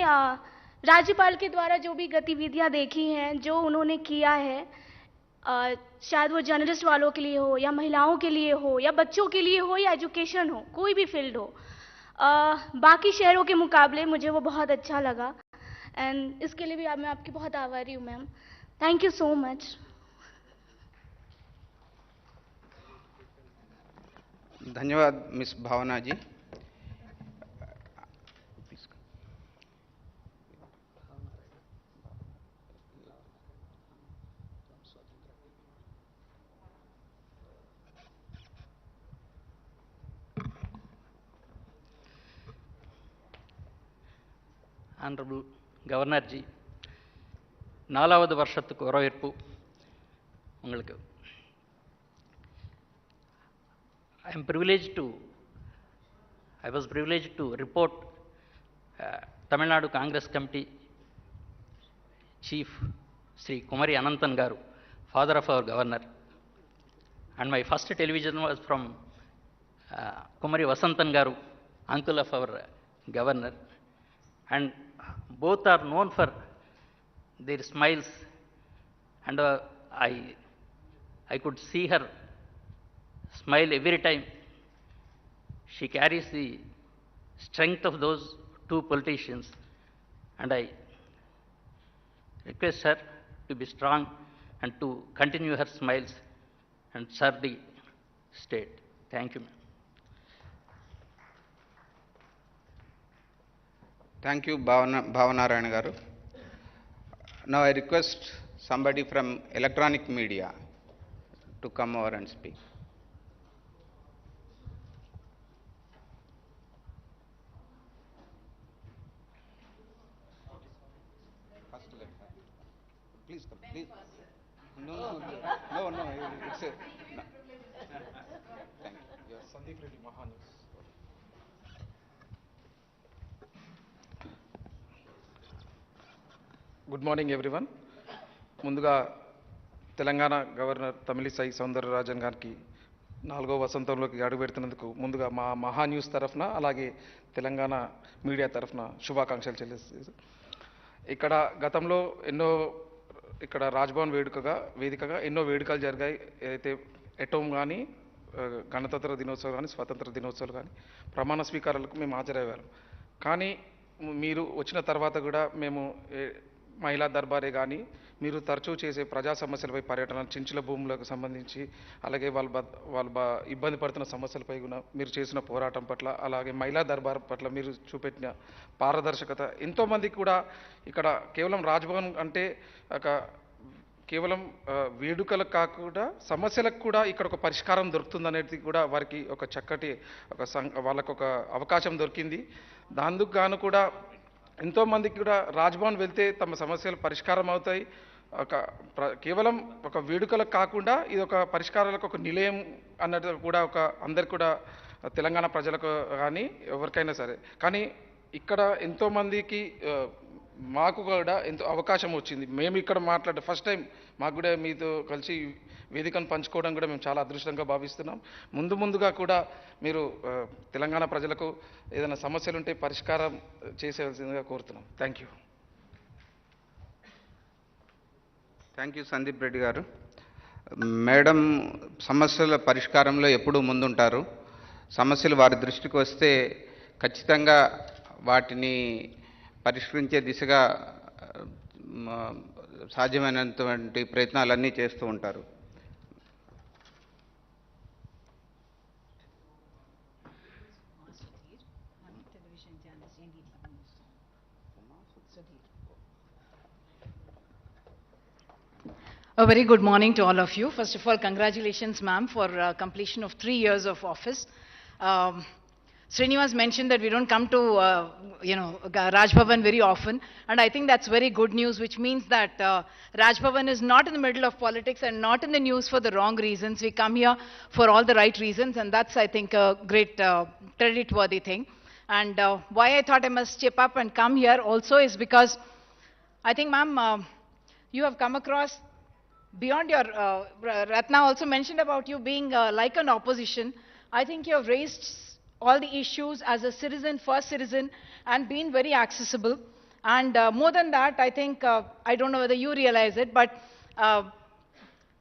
राज्यपाल के द्वारा जो भी गतिविधियाँ देखी हैं, जो उन्होंने किया है, शायद वो जर्नलिस्ट वालों के लिए हो या महिलाओं के लिए हो या बच्चों के लिए हो या एजुकेशन हो, कोई भी फील्ड हो, बाकी शहरों के मुकाबले मुझे वो बहुत अच्छा लगा एंड इसके लिए भी मैं आपकी बहुत आभारी हूँ ma'am. Thank you so much. धन्यवाद मिस भावना जी। Honorable Governor ji, 4வது வருஷத்துக்கு வரவேற்பு உங்களுக்கு. I was privileged to report Tamil Nadu Congress Committee Chief Sri Kumari Ananthan Garu, father of our Governor, and my first television was from Kumari Vasantan Garu, uncle of our Governor, and both are known for their smiles, and I could see her smile every time. She carries the strength of those two politicians, and I request her to be strong and to continue her smiles and serve the state. Thank you, ma'am. Thank you, Bhavanarayana Garu. Now I request somebody from electronic media to come over and speak. Please come, please. No, it's a... No. Thank you. Sandeep Reddy, Mahanews. Good morning everyone. ముందుగా Telangana governor Tamilisai Soundararajan గారికి 4వ వసంతంలోకి అడుగుపెడుతున్నందుకు ముందుగా మా మహా news తరఫున అలాగే Telangana media తరఫున శుభాకాంక్షలు చెల్లిస్తుంది. ఇక్కడ గతంలో ఇక్కడ రాజ్భవన్ వేదికగా ఎన్నో వేడుకలు జరిగాయి. ఏదైతే ఎటోమ్ కానీ, గణతంత్ర దినోత్సవం కానీ, స్వాతంత్ర దినోత్సవాలు కానీ, ప్రమాణ స్వీకారాలకు మేము హాజరయ్యేవాళ్ళం. కానీ మీరు వచ్చిన తర్వాత కూడా మేము మహిళా దర్బారే కానీ, మీరు తరచూ చేసే ప్రజా సమస్యలపై పర్యటన, చించుల భూములకు సంబంధించి, అలాగే వాళ్ళు ఇబ్బంది పడుతున్న సమస్యలపై కూడా మీరు చేసిన పోరాటం పట్ల, అలాగే మహిళా దర్బార్ పట్ల మీరు చూపెట్టిన పారదర్శకత, ఎంతోమందికి కూడా ఇక్కడ కేవలం రాజ్భవన్ అంటే కేవలం వేడుకలకు కాకుండా సమస్యలకు కూడా ఇక్కడ ఒక పరిష్కారం దొరుకుతుందనేది కూడా వారికి ఒక చక్కటి వాళ్ళకు ఒక అవకాశం దొరికింది. దానికి గాను కూడా ఎంతోమందికి కూడా రాజ్భవన్ వెళ్తే తమ సమస్యలు పరిష్కారం అవుతాయి. కేవలం ఒక వేడుకలకు కాకుండా ఇది ఒక పరిష్కారాలకు ఒక నిలయం అన్నది కూడా అందరికి కూడా తెలంగాణ ప్రజలకు కానీ ఎవరికైనా సరే. కానీ ఇక్కడ ఎంతోమందికి మాకు కూడా ఎంతో అవకాశం వచ్చింది. మేము ఇక్కడ ఫస్ట్ టైం మాకు కూడా మీతో కలిసి వేదికను పంచుకోవడం కూడా మేము చాలా అదృష్టంగా భావిస్తున్నాం. ముందుగా కూడా మీరు తెలంగాణ ప్రజలకు ఏదైనా సమస్యలు ఉంటే పరిష్కారం చేసేవలసిందిగా కోరుతున్నాం. Thank you. Thank you Sandeep Reddy గారు. మేడం సమస్యల పరిష్కారంలో ఎప్పుడూ ముందుంటారు. సమస్యలు వారి దృష్టికి వస్తే ఖచ్చితంగా వాటిని పరిష్కరించే దిశగా సాధ్యమైనటువంటి ప్రయత్నాలన్నీ చేస్తూ ఉంటారు. A very good morning to all of you. First of all, congratulations, ma'am, for completion of 3 years of office. Srinivas mentioned that we don't come to, Raj Bhavan very often, and I think that's very good news, which means that Raj Bhavan is not in the middle of politics and not in the news for the wrong reasons. We come here for all the right reasons, and that's, I think, a great credit-worthy thing. And why I thought I must chip up and come here also is because I think, ma'am, you have come across beyond your, Ratna also mentioned about you being like an opposition. I think you have raised all the issues as a citizen, first citizen, and been very accessible. And more than that, I think, I don't know whether you realize it, but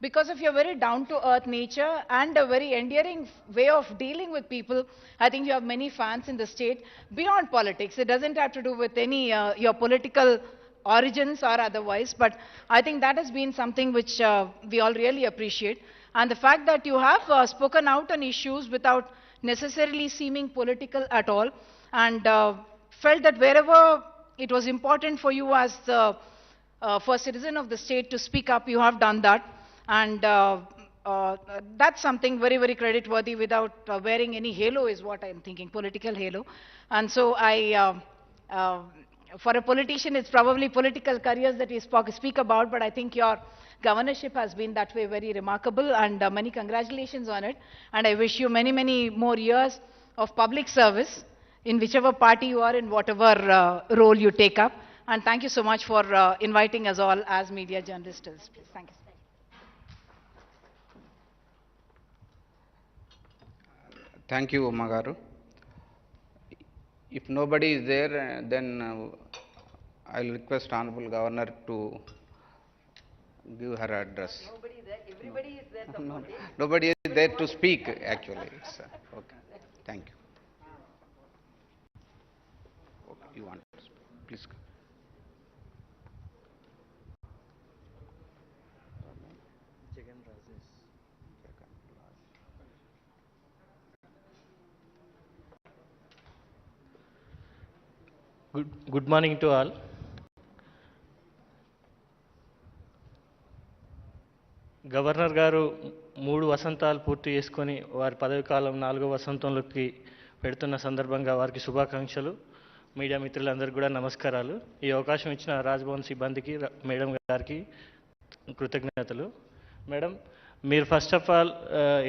because of your very down-to-earth nature and a very endearing way of dealing with people, I think you have many fans in the state beyond politics. It doesn't have to do with any your political origins or otherwise, but I think that has been something which we all really appreciate. And the fact that you have spoken out on issues without necessarily seeming political at all, and felt that wherever it was important for you as for a citizen of the state to speak up, you have done that. And that's something very, very credit-worthy without wearing any halo is what I'm thinking, political halo. And so for a politician, it's probably political careers that we speak about, but I think your governorship has been that way very remarkable, and many congratulations on it. And I wish you many, many more years of public service in whichever party you are, in whatever role you take up. And thank you so much for inviting us all as media journalists. Please, thank you. Thank you, Uma garu. If nobody is there, then I'll request Honorable Governor to give her address. Nobody is there, everybody is there. No, nobody is there to speak, actually. Okay, thank you. Okay, you want to speak? Please go. Good morning to all. Governor గారు 3 వసంతాలు పూర్తి చేసుకొని వారి పదవి కాలం 4వ వసంతంలోకి పెడుతున్న సందర్భంగా వారికి శుభాకాంక్షలు. మీడియా మిత్రులందరికీ కూడా నమస్కారాలు. ఈ అవకాశం ఇచ్చిన రాజ్భవన్ సిబ్బందికి, మేడం గారికి కృతజ్ఞతలు. మేడం, మీరు ఫస్ట్ ఆఫ్ ఆల్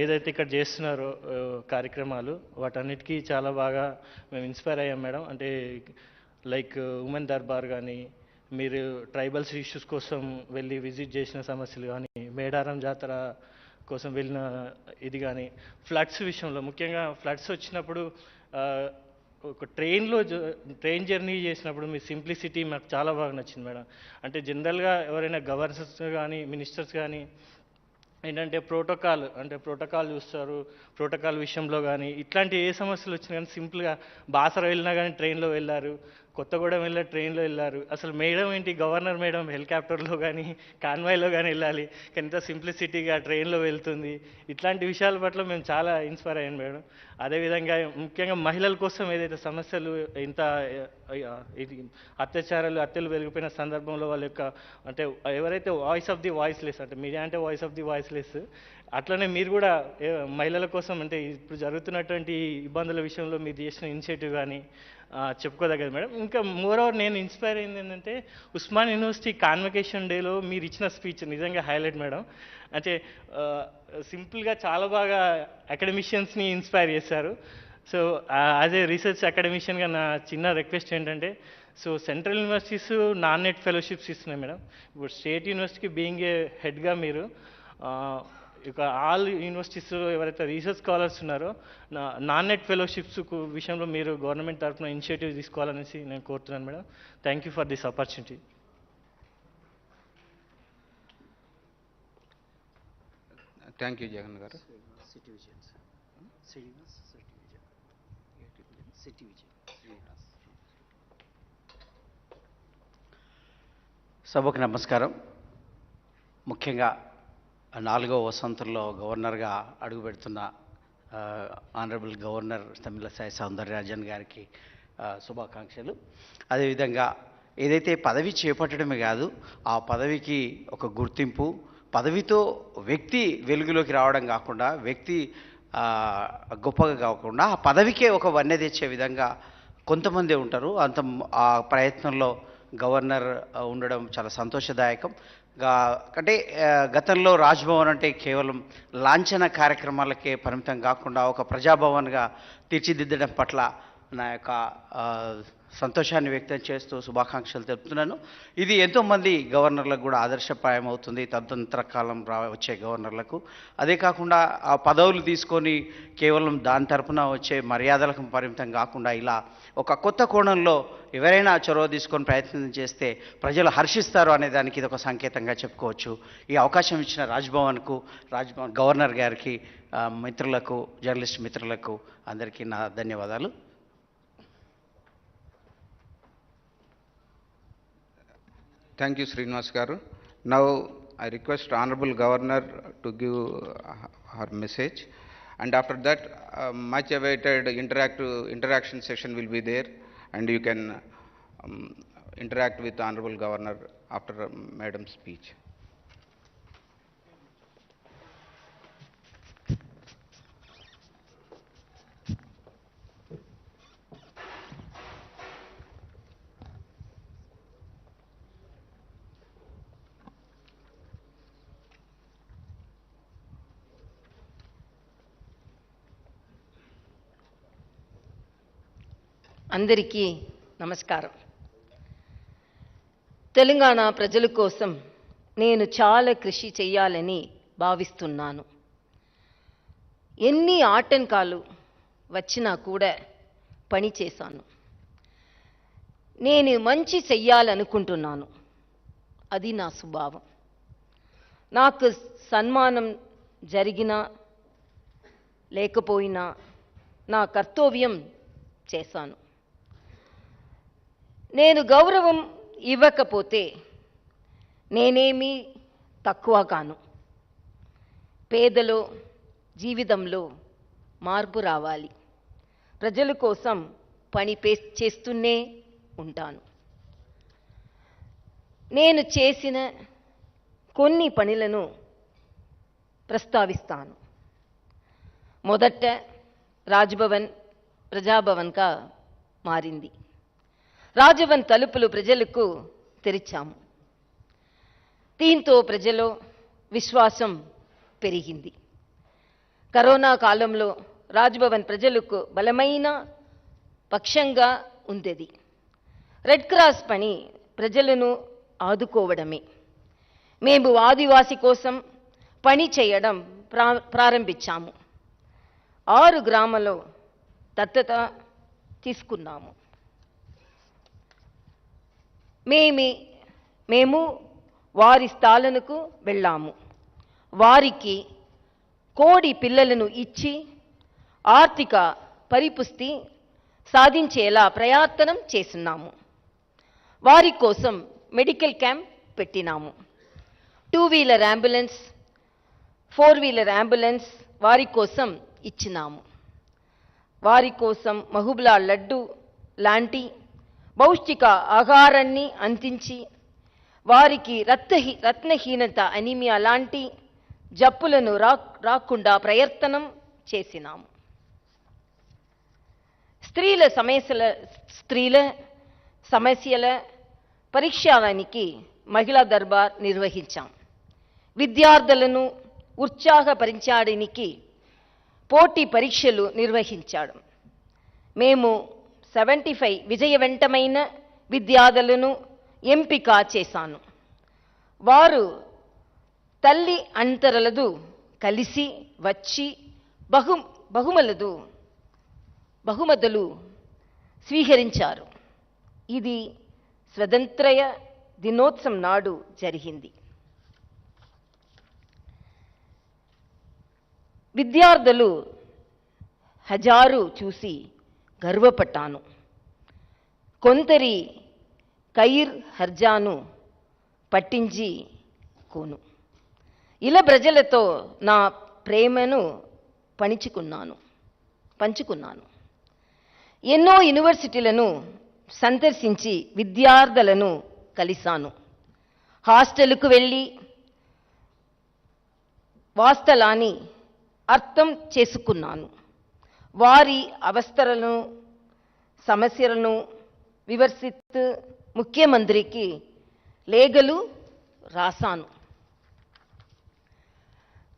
ఏదైతే ఇక్కడ చేస్తున్నారో కార్యక్రమాలు, వాటన్నిటికీ చాలా బాగా మేము ఇన్స్పైర్ అయ్యాం మేడం. అంటే లైక్ ఉమెన్ దర్బార్ కానీ, మీరు ట్రైబల్స్ ఇష్యూస్ కోసం వెళ్ళి విజిట్ చేసిన సమస్యలు కానీ, మేడారం జాతర కోసం వెళ్ళిన ఇది కానీ, ఫ్లడ్స్ విషయంలో ముఖ్యంగా ఫ్లడ్స్ వచ్చినప్పుడు ఒక ట్రైన్ జర్నీ చేసినప్పుడు మీ సింప్లిసిటీ మాకు చాలా బాగా నచ్చింది మేడం. అంటే జనరల్గా ఎవరైనా గవర్నర్స్ కానీ మినిస్టర్స్ కానీ ఏంటంటే ప్రోటోకాల్ చూస్తారు. ప్రోటోకాల్ విషయంలో కానీ ఇట్లాంటి ఏ సమస్యలు వచ్చినా కానీ సింపుల్గా బాసర వెళ్ళినా కానీ ట్రైన్లో వెళ్ళారు, కొత్తగూడెం వెళ్ళారు ట్రైన్లో వెళ్ళారు. అసలు మేడం ఏంటి గవర్నర్ మేడం హెలికాప్టర్లో కానీ కాన్వాయ్లో కానీ వెళ్ళాలి, కానీ ఇంత సింప్లిసిటీగా ట్రైన్లో వెళ్తుంది. ఇట్లాంటి విషయాల పట్ల మేము చాలా ఇన్స్పైర్ అయ్యాను మేడం. అదేవిధంగా ముఖ్యంగా మహిళల కోసం ఏదైతే సమస్యలు ఇంత ఇది హత్యలు పెరిగిపోయిన సందర్భంలో వాళ్ళ యొక్క అంటే ఎవరైతే వాయిస్ ఆఫ్ ది వాయిస్లెస్, అంటే మీడియా అంటే వాయిస్ ఆఫ్ ది వాయిస్లెస్, అట్లనే మీరు కూడా మహిళల కోసం అంటే ఇప్పుడు జరుగుతున్నటువంటి ఇబ్బందుల విషయంలో మీరు చేసిన ఇనిషియేటివ్ కానీ చెప్పుకోదగ్గది మేడం. ఇంకా మోరోవర్ నేను ఇన్స్పైర్ అయింది ఏంటంటే ఉస్మాన్ యూనివర్సిటీ కాన్వకేషన్ డేలో మీరు ఇచ్చిన స్పీచ్ నిజంగా హైలైట్ మేడం. అంటే సింపుల్గా చాలా బాగా అకాడమిషియన్స్ని ఇన్స్పైర్ చేశారు. సో యాజ్ ఏ రీసెర్చ్ అకాడమిషియన్గా నా చిన్న రిక్వెస్ట్ ఏంటంటే, so central universities non net fellowships ఇస్తున్నాయి మేడం. ఇప్పుడు స్టేట్ యూనివర్సిటీకి బీయింగ్ ఏ హెడ్గా మీరు ఇక ఆల్ యూనివర్సిటీస్ ఎవరైతే రీసెర్చ్ స్కాలర్స్ ఉన్నారో నాన్ నెట్ ఫెలోషిప్స్ విషయంలో మీరు గవర్నమెంట్ తరఫున ఇనిషియేటివ్ తీసుకోవాలనేసి నేను కోరుతున్నాను madam. Thank you for this opportunity. Thank you Jagan గారు. సభకు నమస్కారం. ముఖ్యంగా 4వ వసంతంలో గవర్నర్గా అడుగుపెడుతున్న ఆనరబుల్ గవర్నర్ తమిళసై సౌందరరాజన్ గారికి శుభాకాంక్షలు. అదేవిధంగా ఏదైతే పదవి చేపట్టడమే కాదు, ఆ పదవికి ఒక గుర్తింపు, పదవితో వ్యక్తి వెలుగులోకి రావడం కాకుండా, వ్యక్తి గొప్పగా కాకుండా ఆ పదవికే ఒక వన్నె తెచ్చే విధంగా కొంతమంది ఉంటారు. ఆ ప్రయత్నంలో గవర్నర్ ఉండడం చాలా సంతోషదాయకం. అంటే గతంలో రాజ్భవన్ అంటే కేవలం లాంఛన కార్యక్రమాలకే పరిమితం కాకుండా ఒక ప్రజాభవన్గా తీర్చిదిద్దడం పట్ల నా యొక్క సంతోషాన్ని వ్యక్తం చేస్తూ శుభాకాంక్షలు తెలుపుతున్నాను. ఇది ఎంతోమంది గవర్నర్లకు కూడా ఆదర్శప్రాయం అవుతుంది, తదనంతర కాలం వచ్చే గవర్నర్లకు. అదే కాకుండా ఆ పదవులు తీసుకొని కేవలం దాని తరపున వచ్చే మర్యాదలకు పరిమితం కాకుండా ఇలా ఒక కొత్త కోణంలో ఎవరైనా చొరవ తీసుకొని ప్రయత్నం చేస్తే ప్రజలు హర్షిస్తారు అనే దానికి ఇది ఒక సంకేతంగా చెప్పుకోవచ్చు. ఈ అవకాశం ఇచ్చిన రాజ్భవన్ గవర్నర్ గారికి, మిత్రులకు, జర్నలిస్ట్ మిత్రులకు అందరికీ నా ధన్యవాదాలు. Thank you, Srinivas garu. Now I request Honorable Governor to give her message, and after that much awaited interaction session will be there, and you can interact with the Honorable Governor after Madam's speech. అందరికీ నమస్కారం. తెలంగాణ ప్రజల కోసం నేను చాలా కృషి చేయాలని భావిస్తున్నాను. ఎన్ని ఆటంకాలు వచ్చినా కూడా పని చేశాను. నేను మంచి చెయ్యాలనుకుంటున్నాను, అది నా స్వభావం. నాకు సన్మానం జరిగినా లేకపోయినా నా కర్తవ్యం చేశాను. నేను గౌరవం ఇవ్వకపోతే నేనేమీ తక్కువ కాను. పేదలో జీవితంలో మార్పు రావాలి. ప్రజల కోసం పని చేస్తూనే ఉంటాను. నేను చేసిన కొన్ని పనులను ప్రస్తావిస్తాను. మొదట రాజ్భవన్ ప్రజాభవన్గా మారింది. రాజ్భవన్ తలుపులు ప్రజలకు తెరిచాము. దీంతో ప్రజల్లో విశ్వాసం పెరిగింది. కరోనా కాలంలో రాజ్భవన్ ప్రజలకు బలమైన పక్షంగా ఉండేది. రెడ్ క్రాస్ పని ప్రజలను ఆదుకోవడమే. మేము ఆదివాసి కోసం పని చేయడం ప్రారంభించాము. 6 గ్రామాల్లో దత్తత తీసుకున్నాము. మేము వారి స్థాలనకు వెళ్ళాము. వారికి కోడి పిల్లలను ఇచ్చి ఆర్థిక పరిపుష్టి సాధించేలా ప్రయత్నం చేస్తున్నాము. వారి కోసం మెడికల్ క్యాంప్ పెట్టినాము. 2-వీలర్ అంబులెన్స్, 4-వీలర్ అంబులెన్స్ వారి కోసం ఇచ్చినాము. వారి కోసం మహబూబ్లా లడ్డు లాంటి పౌష్టిక ఆహారాన్ని అందించి వారికి రత్నహీనత అనీమియా లాంటి జబ్బులను రాకుండా ప్రయత్నం చేసినాము. స్త్రీల సమస్యల పరిష్కారానికి మహిళా దర్బార్ నిర్వహించాం. విద్యార్థులను ఉత్సాహపరించడానికి పోటీ పరీక్షలు నిర్వహించాడు. మేము 75 విజయవంతమైన విద్యార్థులను ఎంపిక చేశాను. వారు తల్లి అంతరలదు కలిసి వచ్చి బహుమతులు స్వీకరించారు. ఇది స్వతంత్ర దినోత్సవం నాడు జరిగింది. విద్యార్థులు హజారు చూసి గర్వపడ్డాను. కొందరి కైర్ హర్జాను పట్టించి కోను. ఇలా ప్రజలతో నా ప్రేమను పంచుకున్నాను. ఎన్నో యూనివర్సిటీలను సందర్శించి విద్యార్థులను కలిశాను. హాస్టల్కు వెళ్ళి వాస్తవాన్ని అర్థం చేసుకున్నాను. వారి అవస్థలను సమస్యలను వివరిస్తూ ముఖ్యమంత్రికి లేఖలు రాశాను.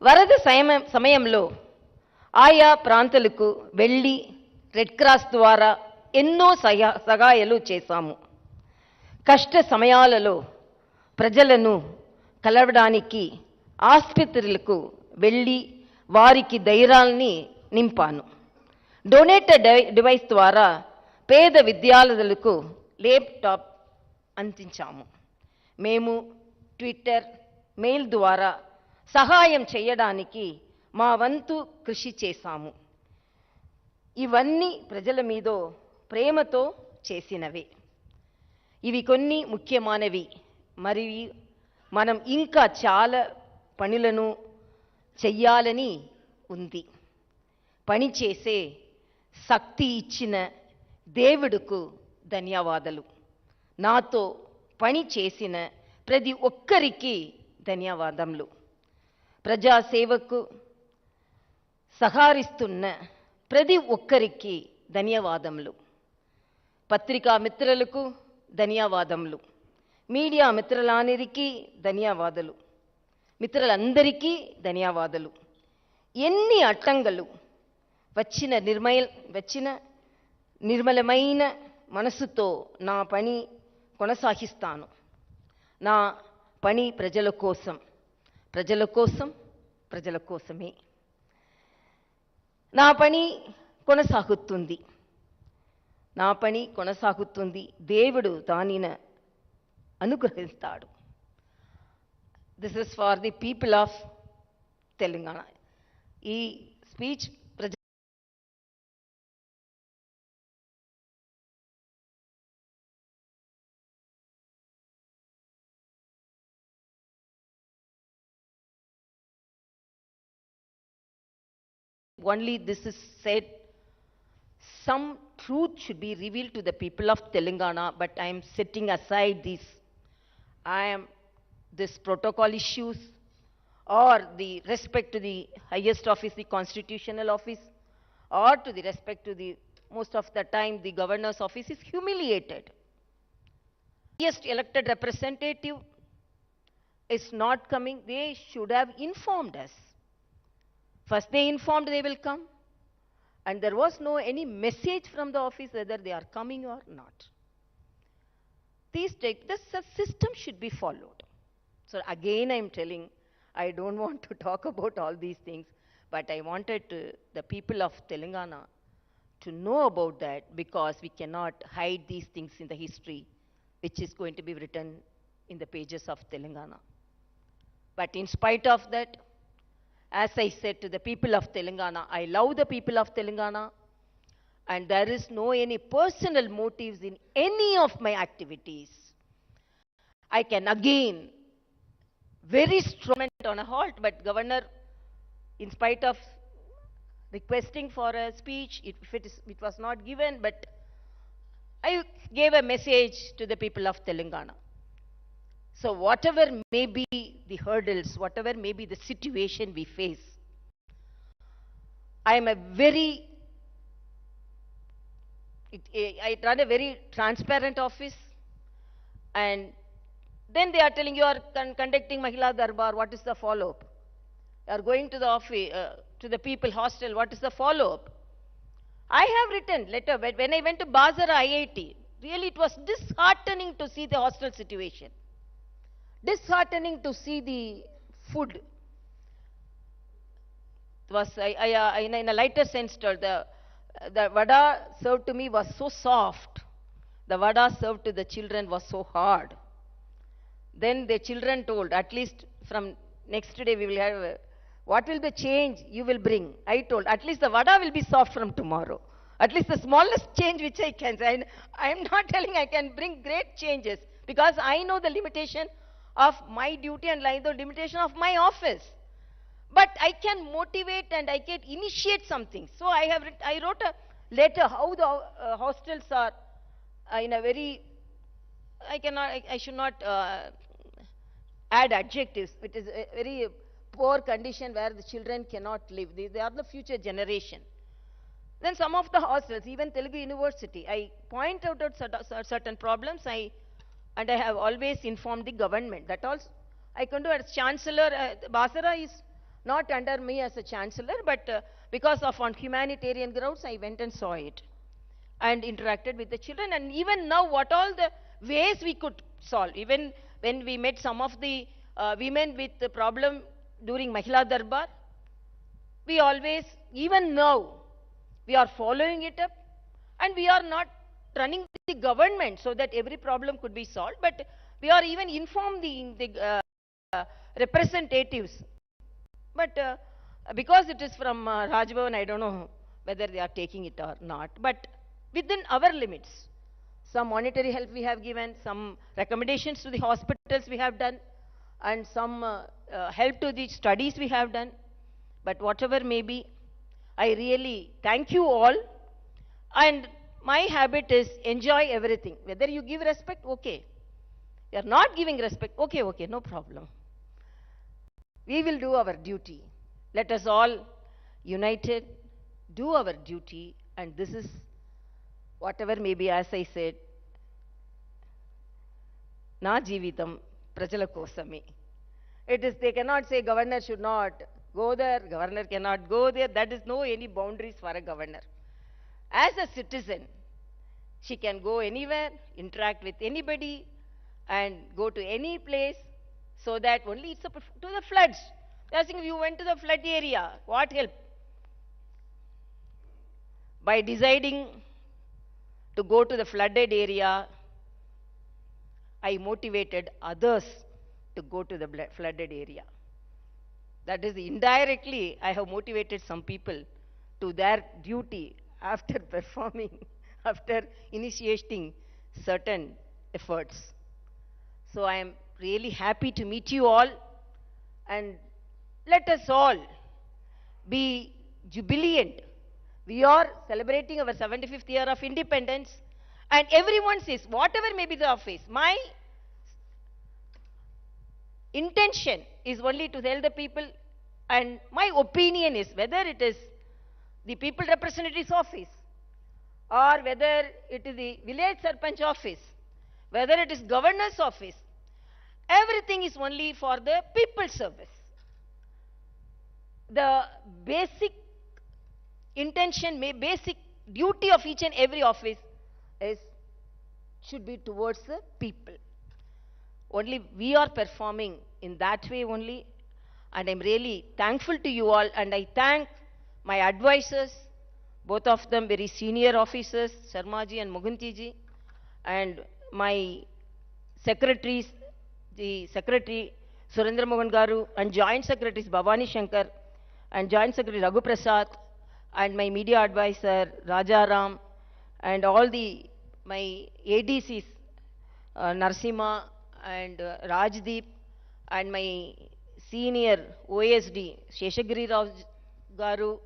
వరద సమయంలో ఆయా ప్రాంతాలకు వెళ్ళి రెడ్ క్రాస్ ద్వారా ఎన్నో సహాయాలు చేశాము. కష్ట సమయాలలో ప్రజలను కలవడానికి ఆసుపత్రులకు వెళ్ళి వారికి ధైర్యాన్ని నింపాను. డొనేటెడ్ డివైస్ ద్వారా పేద విద్యార్థులకు ల్యాప్టాప్ అందించాము. మేము ట్విట్టర్, మెయిల్ ద్వారా సహాయం చేయడానికి మా వంతు కృషి చేశాము. ఇవన్నీ ప్రజల మీద ప్రేమతో చేసినవే. ఇవి కొన్ని ముఖ్యమైనవి. మరియు మనం ఇంకా చాలా పనులను చెయ్యాలని ఉంది. పని చేసే శక్తి ఇచ్చిన దేవుడుకు ధన్యవాదాలు. నాతో పని చేసిన ప్రతి ఒక్కరికి ధన్యవాదములు. ప్రజాసేవకు సహకరిస్తున్న ప్రతి ఒక్కరికి ధన్యవాదములు. పత్రికా మిత్రులకు ధన్యవాదములు. మీడియా మిత్రులందరికీ ధన్యవాదాలు. మిత్రులందరికీ ధన్యవాదాలు. ఎన్ని అడ్డంకులు వచ్చిన నిర్మలమైన మనసుతో నా పని కొనసాగిస్తాను. నా పని ప్రజల కోసమే. నా పని కొనసాగుతుంది. దేవుడు దానిని అనుగ్రహిస్తాడు. This is for the people of Telangana. ఈ speech only this is said, some truth should be revealed to the people of Telangana, but I am setting aside this protocol issues or the respect to the highest office, the constitutional office, or to the respect to the, most of the time, the governor's office is humiliated. Highest elected representative is not coming. They should have informed us. First they informed they will come, and there was no any message from the office whether they are coming or not. The system should be followed. So again I am telling, I don't want to talk about all these things, but I wanted the people of Telangana to know about that, because we cannot hide these things in the history, which is going to be written in the pages of Telangana. But in spite of that, as I said to the people of Telangana, I love the people of Telangana, and there is no any personal motives in any of my activities. I can again very strong on a halt, but Governor, in spite of requesting for a speech, it was not given, but I gave a message to the people of Telangana. So whatever may be the hurdles, whatever may be the situation we face, I run a very transparent office, and then they are telling you are conducting Mahila Darbar, what is the follow-up? You are going to the office, to the people hostel, what is the follow-up? I have written letter, but when I went to Basara IIT, really it was disheartening to see the hostel situation. Disheartening to see the food. It was, in a lighter sense, the vada served to me was so soft. The vada served to the children was so hard. Then the children told, at least from next day we will have, what will the change you will bring? I told, at least the vada will be soft from tomorrow. At least the smallest change which I can say. I am not telling I can bring great changes, because I know the limitation of my duty and the limitation of my office. But I can motivate and I can initiate something. So I wrote a letter how the hostels are in a very, I should not add adjectives. It is a very poor condition where the children cannot live. They are the future generation. Then some of the hostels, even Telugu University, I point out certain problems, and I have always informed the government. That also I can do as chancellor. Basara is not under me as a chancellor, but because of on humanitarian grounds, I went and saw it and interacted with the children. And even now, what all the ways we could solve. Even when we met some of the women with the problem during Mahila Darbar, we always, even now, we are following it up, and we are not running the government so that every problem could be solved, but we are even informing the representatives. But because it is from Rajbhavan, I don't know whether they are taking it or not, but within our limits, some monetary help we have given, some recommendations to the hospitals we have done, and some help to the studies we have done. But whatever may be, I really thank you all, and my habit is enjoy everything. Whether you give respect, okay. You are not giving respect, okay, no problem. We will do our duty. Let us all united do our duty, and this is whatever may be, as I said, na jeevitam prajala kosame. It is, they cannot say governor should not go there, governor cannot go there. That is no any boundaries for a governor. As a citizen, she can go anywhere, interact with anybody, and go to any place, so that only it's up to the floods. I think you went to the flood area, what help? By deciding to go to the flooded area, I motivated others to go to the flooded area. That is, indirectly, I have motivated some people to their duty after performing, after initiating certain efforts. So I am really happy to meet you all, and let us all be jubilant. We are celebrating our 75th year of independence, and everyone says, whatever may be the office, my intention is only to tell the people, and my opinion is, whether it is the people representative's office, or whether it is the village sarpanch office, whether it is governor's office, everything is only for the people's service. The basic intention, basic duty of each and every office should be towards the people. Only we are performing in that way only, and I'm really thankful to you all, and I thank my advisors, both of them very senior officers, Sharmaji and Muguntiji, and my secretaries, the Secretary Surendra Mohan Garu, and Joint Secretaries Bhavani Shankar, and Joint Secretary Raghu Prasad, and my media advisor Rajaram, and all my ADCs, Narsima and Rajdeep, and my senior OSD, Sheshagiri Rao Garu,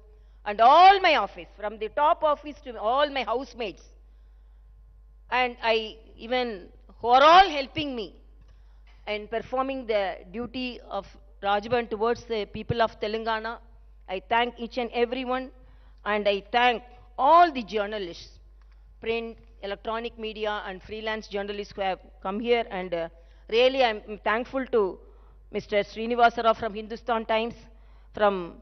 and all my office, from the top office to all my housemates, and who are all helping me in performing the duty of Rajbhavan towards the people of Telangana. I thank each and everyone, and I thank all the journalists, print, electronic media, and freelance journalists who have come here, and really I'm thankful to Mr. Srinivasa Rao from Hindustan Times, from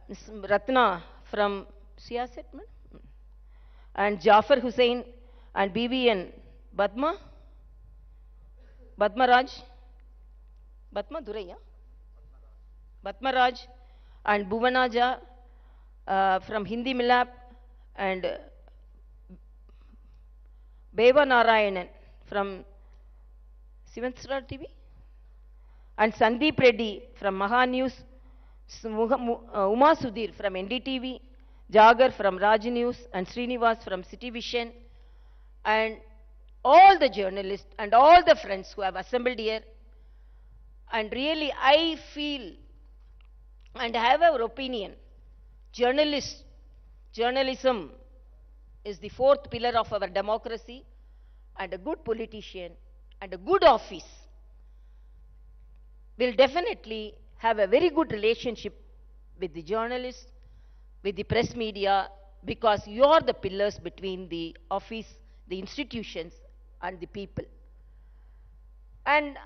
Ms. Ratna from Siyaset, and Jafar Hussain, and BVN Badma Raj, Badma Duraiya, Badma Raj, and Bhuvanaja from Hindi Milap, and Beva Narayanan from Sivansra TV, and Sandeep Reddy from Maha News, Uma Sudhir from NDTV, Jagar from Raj News, and Srinivas from City Vision, and all the journalists and all the friends who have assembled here. And really I feel and have our opinion, journalism is the fourth pillar of our democracy, and a good politician and a good office will definitely have a very good relationship with the journalists, with the press media, because you are the pillars between the office, the institutions, and the people. And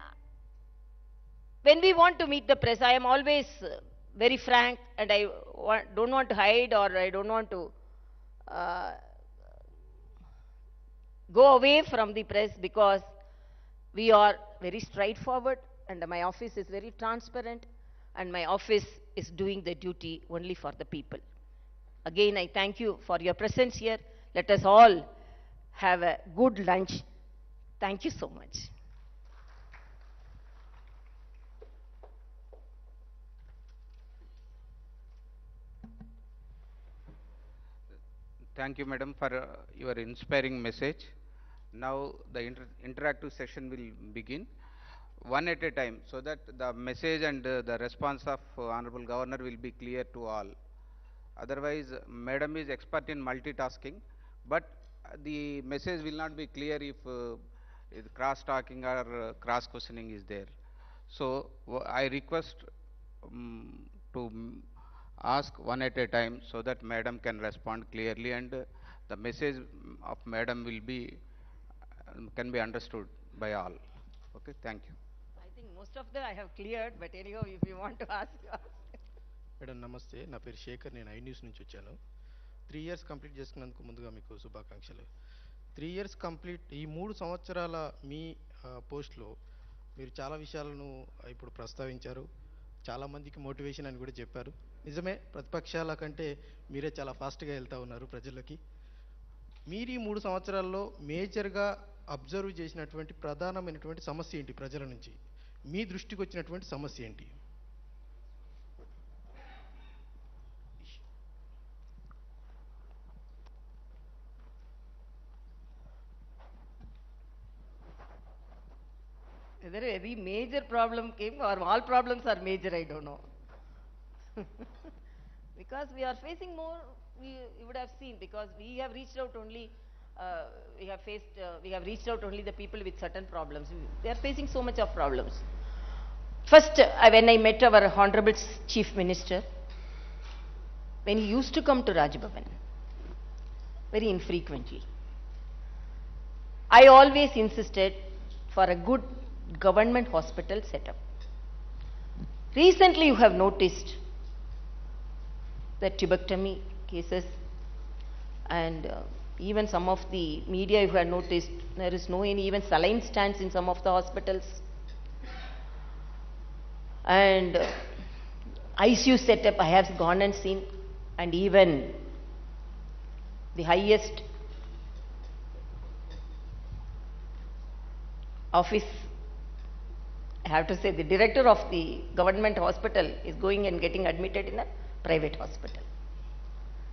when we want to meet the press, I am always very frank, and I don't want to hide, or I don't want to go away from the press, because we are very straightforward, and my office is very transparent, and my office is doing the duty only for the people. Again, I thank you for your presence here. Let us all have a good lunch. Thank you so much. Thank you, madam, for your inspiring message. Now the interactive session will begin, one at a time, so that the message and the response of Honorable Governor will be clear to all. Otherwise, madam is expert in multitasking, but the message will not be clear if cross-talking or cross-questioning is there. So I request to ask one at a time, so that madam can respond clearly, and the message of madam will be can be understood by all. Okay, thank you. I think most of them I have cleared, but anyhow, if you want to ask, ask. Madam నమస్తే, నా పేరు శేఖర్, నేను I news నుంచి వచ్చాను. 3 years complete చేసుకున్నందుకు ముందుగా మీకు శుభాకాంక్షలు. 3 years కంప్లీట్, ఈ 3 సంవత్సరాల మీ పోస్ట్లో మీరు చాలా విషయాలను ఇప్పుడు ప్రస్తావించారు. చాలామందికి మోటివేషన్ అని కూడా చెప్పారు. నిజమే, ప్రతిపక్షాల కంటే మీరే చాలా ఫాస్ట్గా వెళ్తూ ఉన్నారు ప్రజలకి. మీరు ఈ 3 సంవత్సరాల్లో మేజర్గా అబ్జర్వ్ చేసినటువంటి ప్రధానమైనటువంటి సమస్య ఏంటి? ప్రజల నుంచి మీ దృష్టికి వచ్చినటువంటి సమస్య ఏంటి? Whether any major problem came or all problems are major, I don't know. Because we are facing more, you would have seen, because we have reached out only, we have reached out only the people with certain problems. They are facing so much of problems. First, when I met our Honorable Chief Minister, when he used to come to Rajbhavan, very infrequently, I always insisted for a good government hospital setup. Recently, you have noticed the tuberculosis cases, and even some of the media, you have noticed there is no any even saline stands in some of the hospitals, and ICU setup I have gone and seen, and even the highest office, I have to say the director of the government hospital is going and getting admitted in a private hospital.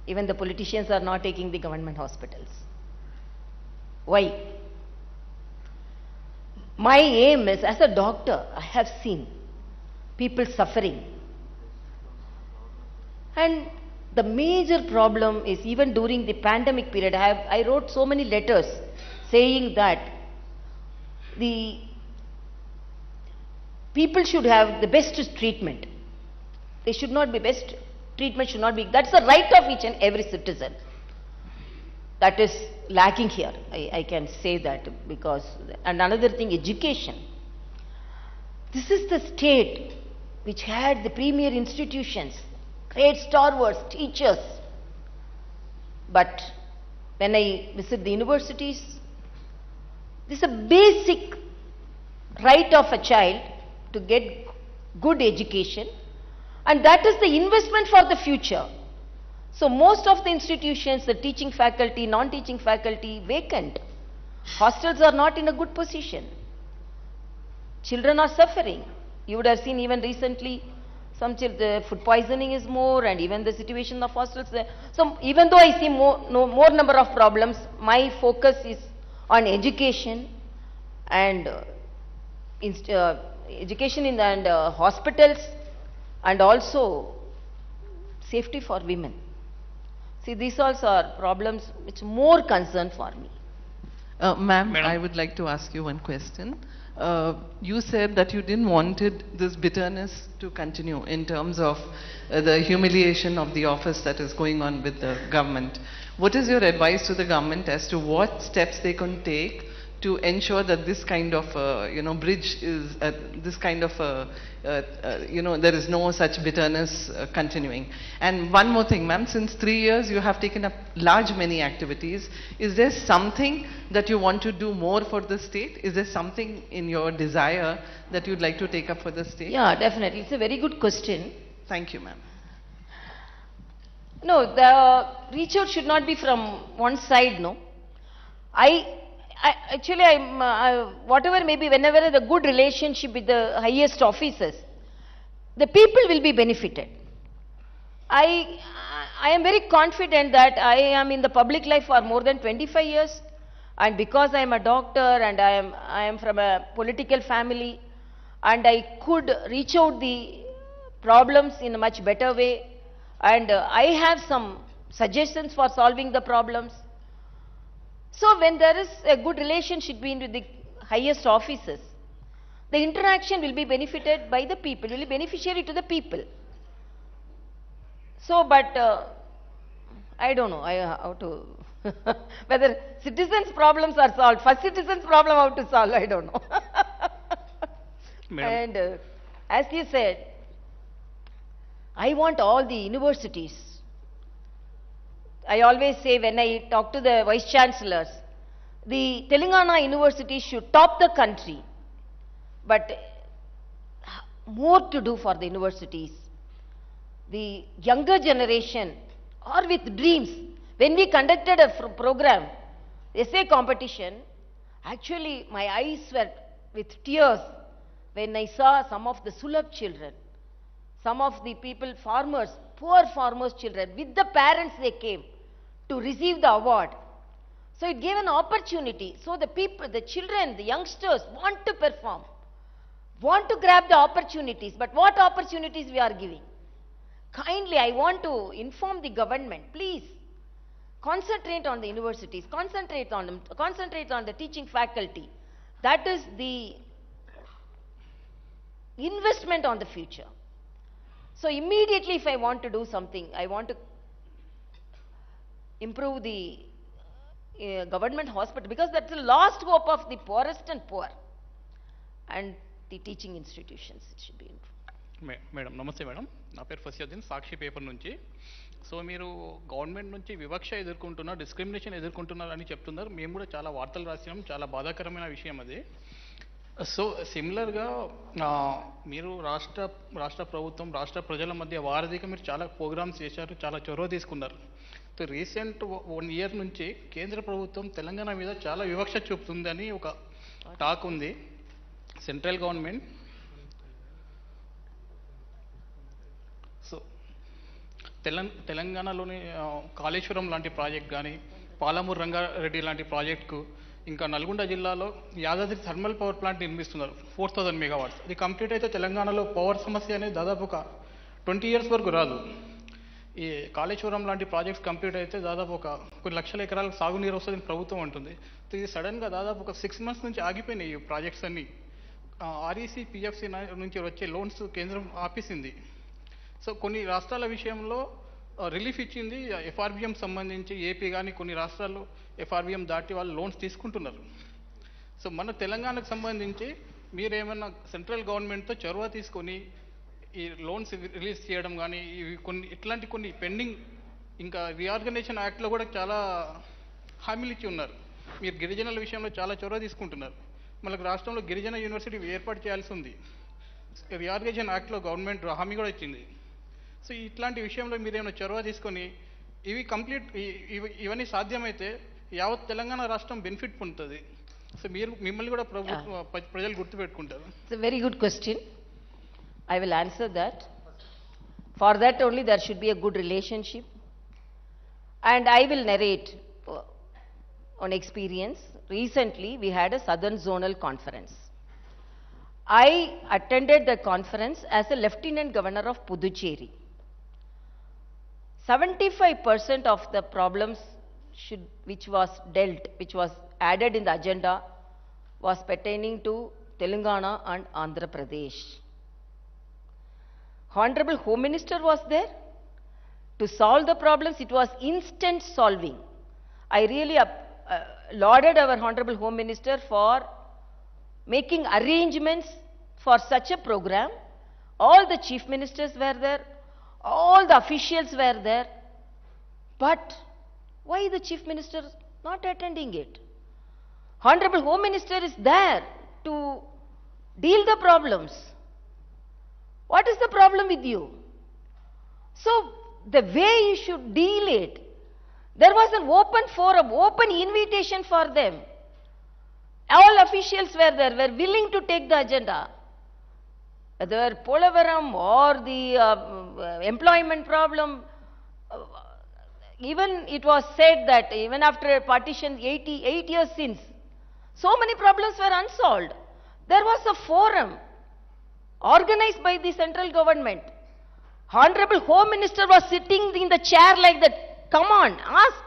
Even the politicians are not taking the government hospitals. Why? My aim is, as a doctor, I have seen people suffering. And the major problem is, even during the pandemic period, I wrote so many letters saying that the people should have the best treatment. They should not be best, treatment should not be, that's the right of each and every citizen. That is lacking here, I can say that, because, and another thing, education. This is the state which had the premier institutions, great stalwarts, teachers. But when I visit the universities, this is a basic right of a child to get good education, and that is the investment for the future. So most of the institutions, the teaching faculty, non-teaching faculty, vacant. Hostels are not in a good position. Children are suffering. You would have seen even recently, the food poisoning is more, and even the situation of hostels. So even though I see more number of problems, my focus is on education and education in and hospitals, and also safety for women. See, these also are problems which more concern for me. Ma'am, I would like to ask you one question. You said that you didn't wanted this bitterness to continue in terms of the humiliation of the office that is going on with the government. What is your advice to the government as to what steps they can take to ensure that this kind of bridge is this kind of there is no such bitterness continuing? And one more thing, ma'am, since 3 years you have taken up many activities. Is there something that you want to do more for the state? Is there something in your desire that you'd like to take up for the state? Yeah, definitely. It's a very good question. Thank you, ma'am. No, the reach out should not be from one side, no. Actually, whatever may be, whenever the good relationship with the highest officers, the people will be benefited. I am very confident that I am in the public life for more than 25 years, and because I am a doctor and I am from a political family, and I could reach out the problems in a much better way, and I have some suggestions for solving the problems. So when there is a good relationship between the highest officers, the interaction will be benefited by the people, will be beneficiary to the people. So, but I don't know how to, whether citizens' problems are solved. First citizens' problem how to solve, I don't know. And as you said, I want all the universities. I always say when I talk to the vice chancellors, the Telangana universities should top the country, but more to do for the universities. The younger generation are with dreams. When we conducted a program, essay competition, actually my eyes were with tears when I saw some of the Sulabh children, some of the people, farmers, poor farmers' children, with the parents they came to receive the award. So it gave an opportunity. So the people, the children, the youngsters want to perform, want to grab the opportunities. But what opportunities we are giving? Kindly, I want to inform the government, please concentrate on the universities, concentrate on them, concentrate on the teaching faculty. That is the investment on the future. So immediately if I want to do something, I want to improve the government hospital, because that's the last hope of the poorest and poor, and the teaching institutions should be improved. Madam నమస్తే madam, నా పేరు ఫసియుద్దీన్, సాక్షి paper నుంచి. So మీరు government నుంచి వివక్ష ఎదుర్కొంటున్నారు, discrimination ఎదుర్కొంటున్నారు అని చెప్తున్నారు. మేము కూడా చాలా వార్తలు రాసినాం, చాలా బాధాకరమైన విషయం అది. సో సిమిలర్గా మీరు రాష్ట్ర ప్రభుత్వం రాష్ట్ర ప్రజల మధ్య వారధిగా మీరు చాలా ప్రోగ్రామ్స్ చేశారు, చాలా చొరవ తీసుకున్నారు. సో రీసెంట్ 1 ఇయర్ నుంచి కేంద్ర ప్రభుత్వం తెలంగాణ మీద చాలా వివక్ష చూపుతుందని ఒక టాక్ ఉంది. సెంట్రల్ గవర్నమెంట్ సో తెలంగాణలోని కాళేశ్వరం లాంటి ప్రాజెక్ట్ కానీ, పాలమూరు రంగారెడ్డి లాంటి ప్రాజెక్టుకు, ఇంకా నల్గొండ జిల్లాలో యాదాద్రి థర్మల్ పవర్ ప్లాంట్ నిర్మిస్తున్నారు 4000 మెగావాట్స్. ఇది కంప్లీట్ అయితే తెలంగాణలో పవర్ సమస్య అనేది దాదాపు ఒక 20 ఇయర్స్ వరకు రాదు. ఈ కాళేశ్వరం లాంటి ప్రాజెక్ట్స్ కంప్లీట్ అయితే దాదాపు కొన్ని లక్షల ఎకరాలకు సాగునీరు వస్తుందని ప్రభుత్వం అంటుంది. సో ఇది సడన్గా దాదాపు ఒక 6 months నుంచి ఆగిపోయినాయి ఈ ప్రాజెక్ట్స్ అన్నీ. ఆర్ఈసీ పిఎఫ్సి నుంచి వచ్చే లోన్స్ కేంద్రం ఆపేసింది. సో కొన్ని రాష్ట్రాల విషయంలో రిలీఫ్ ఇచ్చింది. ఎఫ్ఆర్బిఎం సంబంధించి ఏపీ కానీ కొన్ని రాష్ట్రాల్లో ఎఫ్ఆర్బిఎం దాటి వాళ్ళు లోన్స్ తీసుకుంటున్నారు. సో మన తెలంగాణకు సంబంధించి మీరేమన్నా సెంట్రల్ గవర్నమెంట్తో చొరవ తీసుకొని ఈ లోన్స్ రిలీజ్ చేయడం కానీ, ఇవి ఇట్లాంటి కొన్ని పెండింగ్, ఇంకా రీఆర్గనైజేషన్ యాక్ట్లో కూడా చాలా హామీలు ఇచ్చి ఉన్నారు. మీరు గిరిజనుల విషయంలో చాలా చొరవ తీసుకుంటున్నారు. మనకు రాష్ట్రంలో గిరిజన యూనివర్సిటీ ఏర్పాటు చేయాల్సి ఉంది. రీఆర్గనైజేషన్ యాక్ట్లో గవర్నమెంట్ హామీ కూడా ఇచ్చింది. సో ఇట్లాంటి విషయంలో మీరేమైనా చొరవ తీసుకొని ఇవి ఇవన్నీ సాధ్యమైతే యావత్ తెలంగాణ రాష్ట్రం బెనిఫిట్ పొందుతుంది. సో మిమ్మల్ని కూడా ప్రజలు గుర్తుపెట్టుకుంటారు. It's a very good question. I will answer that. For that only there should be a good relationship. And I will narrate on experience. Recently we had a Southern Zonal Conference. I attended the conference as a Lieutenant Governor of Puducherry. 75% of the problems which was added in the agenda was pertaining to Telangana and Andhra Pradesh. Honorable Home Minister was there to solve the problems. It was instant solving. I really lauded our Honorable Home Minister for making arrangements for such a program. All the chief ministers were there, all the officials were there, but why the chief minister not attending it? Honorable Home Minister is there to deal the problems. What is the problem with you? So the way you should deal it, there was an open forum, open invitation for them. All officials were there, were willing to take the agenda. Whether Polavaram or the employment problem, even it was said that even after partition 8 years since, so many problems were unsolved. There was a forum organized by the central government. Honorable Home Minister was sitting in the chair like that. Come on, ask,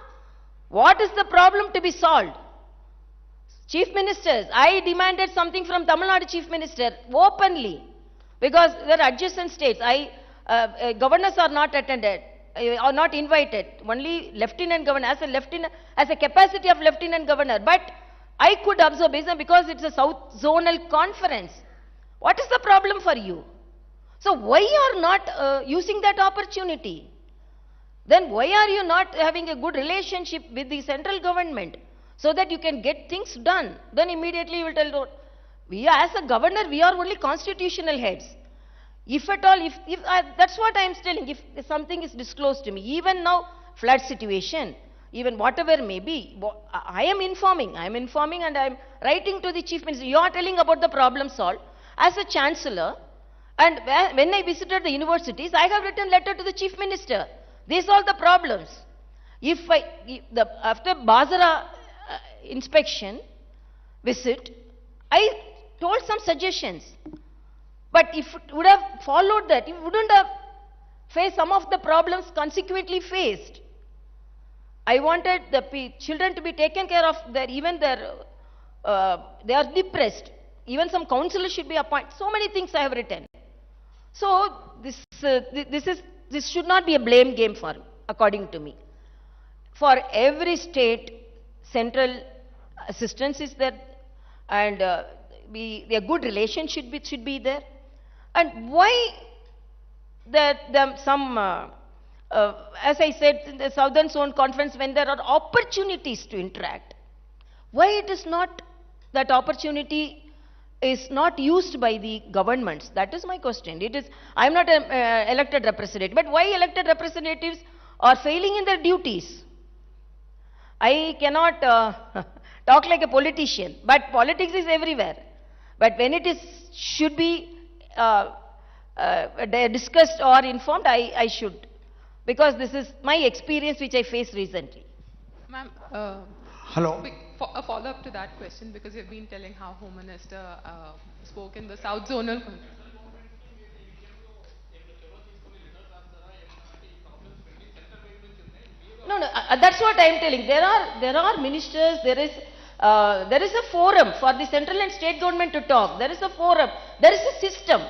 what is the problem to be solved? Chief Ministers, I demanded something from Tamil Nadu Chief Minister openly, because they are adjacent states. Governors are not attended, or not invited. Only Lieutenant Governor, as a capacity of Lieutenant Governor. But I could observe, because it's a South Zonal Conference. What is the problem for you? So why you are not using that opportunity? Then why are you not having a good relationship with the central government so that you can get things done? Then immediately you will tell, as a governor, we are only constitutional heads. If at all, that's what I am telling, if something is disclosed to me, even now, flood situation, even whatever may be, I am informing and I am writing to the Chief Minister. You are telling about the problem solved. As a Chancellor, and when I visited the universities, I have written letter to the Chief Minister. These are the problems. After Bazara inspection visit, I told some suggestions. But if it would have followed that, it wouldn't have faced some of the problems consequently faced. I wanted the children to be taken care of, they are depressed. Even some counselors should be appointed. So many things I have written. So this should not be a blame game according to me. For every state, central assistance is there, and a good relationship should be there. And why as I said, in the Southern Zone Conference, when there are opportunities to interact, why it is not that opportunity is not used by the governments? That is my question. It is, I am not an elected representative, but why elected representatives are failing in their duties? I cannot talk like a politician, but politics is everywhere. But when it is should be discussed or informed, I should, because this is my experience which I faced recently. Ma'am, Hello. a follow-up to that question, because you've been telling how Home Minister spoke in the South Zonal. No, that's what I am telling. There are ministers. There is a forum for the central and state government to talk. There is a forum. There is a system.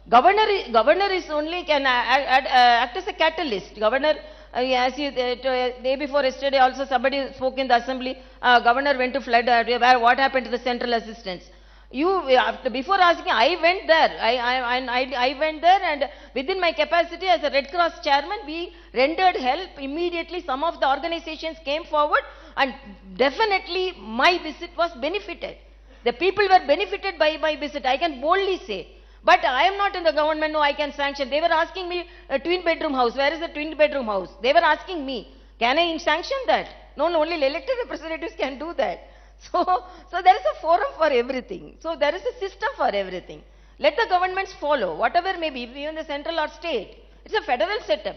Governor is only can act as a catalyst. Governor, as you day before yesterday, also somebody spoke in the assembly. Governor went to flood. What happened to the central assistance? Before asking, I went there. I went there, and within my capacity as a Red Cross chairman, we rendered help immediately. Some of the organizations came forward, and definitely my visit was benefited. The people were benefited by my visit. I can boldly say. But I am not in the government, no, I can sanction. They were asking me a twin bedroom house. Where is the twin bedroom house? They were asking me, can I sanction that? No, only elected representatives can do that. So there is a forum for everything. So there is a system for everything. Let the governments follow, whatever may be, even the central or state. It's a federal setup.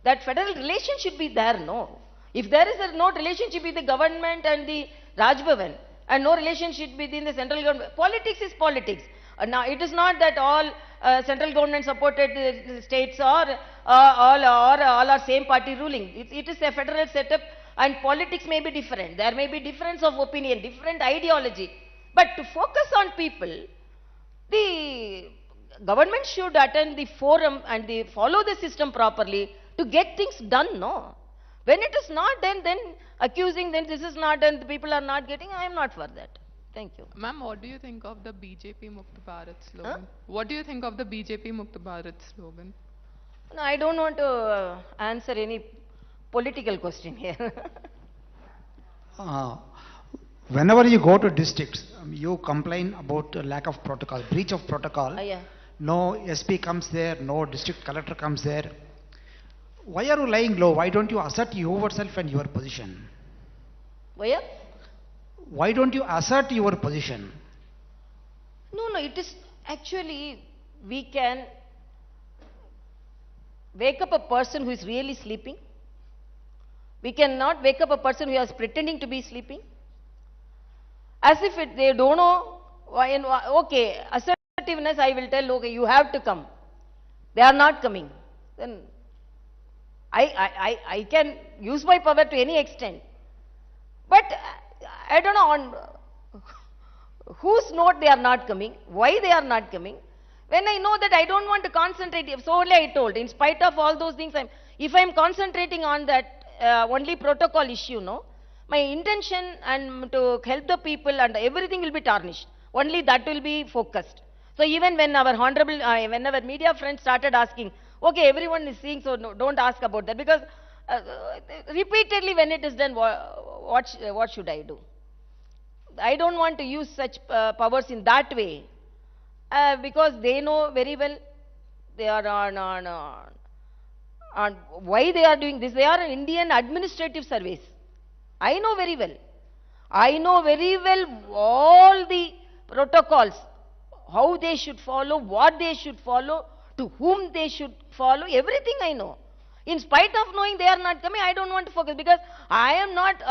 That federal relation should be there, no. If there is no relationship with the government and the Raj Bhavan, and no relationship within the central government, politics is politics. Now, it is not that all central government supported states or all are same party ruling. It is a federal setup, and politics may be different. There may be difference of opinion, different ideology. But to focus on people, the government should attend the forum and follow the system properly to get things done, no. When it is not done, then accusing, then this is not done, the people are not getting, I am not for that. Thank you. Ma'am, what do you think of the BJP Mukt Bharat slogan? Huh? What do you think of the BJP Mukt Bharat slogan? No, I don't want to answer any political question here. Whenever you go to districts, you complain about lack of protocol, breach of protocol. Yeah. No SP comes there, no district collector comes there. Why are you lying low? Why don't you assert yourself and your position? Why? Why don't you assert your position? No, it is actually, we can wake up a person who is really sleeping. We cannot wake up a person who is pretending to be sleeping. As if they don't know, okay, assertiveness, I will tell, okay, you have to come. They are not coming. Then I can use my power to any extent. But I don't know on whose note they are not coming, why they are not coming. When I know that I don't want to concentrate, so only I told, in spite of all those things, if I am concentrating on that only protocol issue, no, my intention and to help the people and everything will be tarnished. Only that will be focused. So even when our honorable, when our media friends started asking, okay, everyone is seeing, so no, don't ask about that, because repeatedly when it is done, what should I do? I don't want to use such powers in that way, because they know very well they are on why they are doing this. They are an Indian administrative service. I know very well. I know very well all the protocols, how they should follow, what they should follow, to whom they should follow, everything I know. In spite of knowing they are not coming, I don't want to focus, because I am not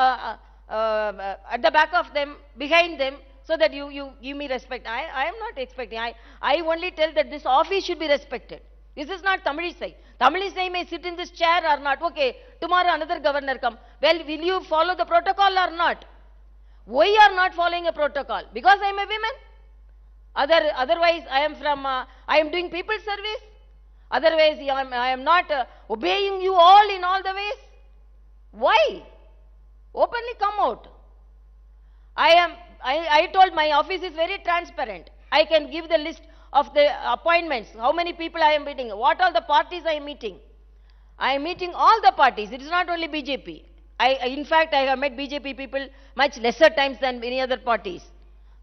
at the back of them, behind them, so that you give me respect. I am not expecting. I only tell that this office should be respected. This is not Tamilisai. Tamilisai may sit in this chair or not. Okay, tomorrow another governor come. Well, will you follow the protocol or not? Why are not following a protocol? Because I am a woman? Otherwise, I am doing people service. Otherwise, I am not obeying you all in all the ways. Why? Openly come out. I told my office is very transparent. I can give the list of the appointments, how many people I am meeting, what all the parties I am meeting. I am meeting all the parties. It is not only BJP. In fact, I have met BJP people much lesser times than many other parties.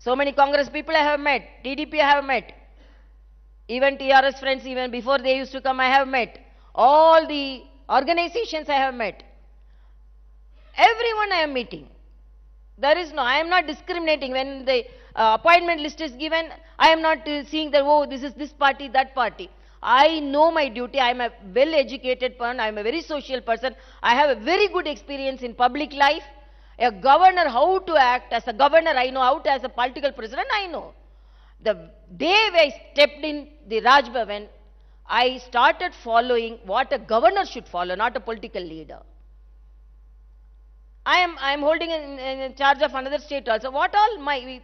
So many Congress people I have met, TDP I have met, even TRS friends, even before they used to come, I have met. All the organizations I have met. Everyone I am meeting. There is no, I am not discriminating. When the appointment list is given, I am not seeing that, oh, this is this party, that party. I know my duty. I am a well-educated person. I am a very social person. I have a very good experience in public life. A governor, how to act as a governor, I know. How to as a political president, I know. The day I stepped in the Raj Bhavan, I started following what a governor should follow, not a political leader. I am holding in charge of another state also. What all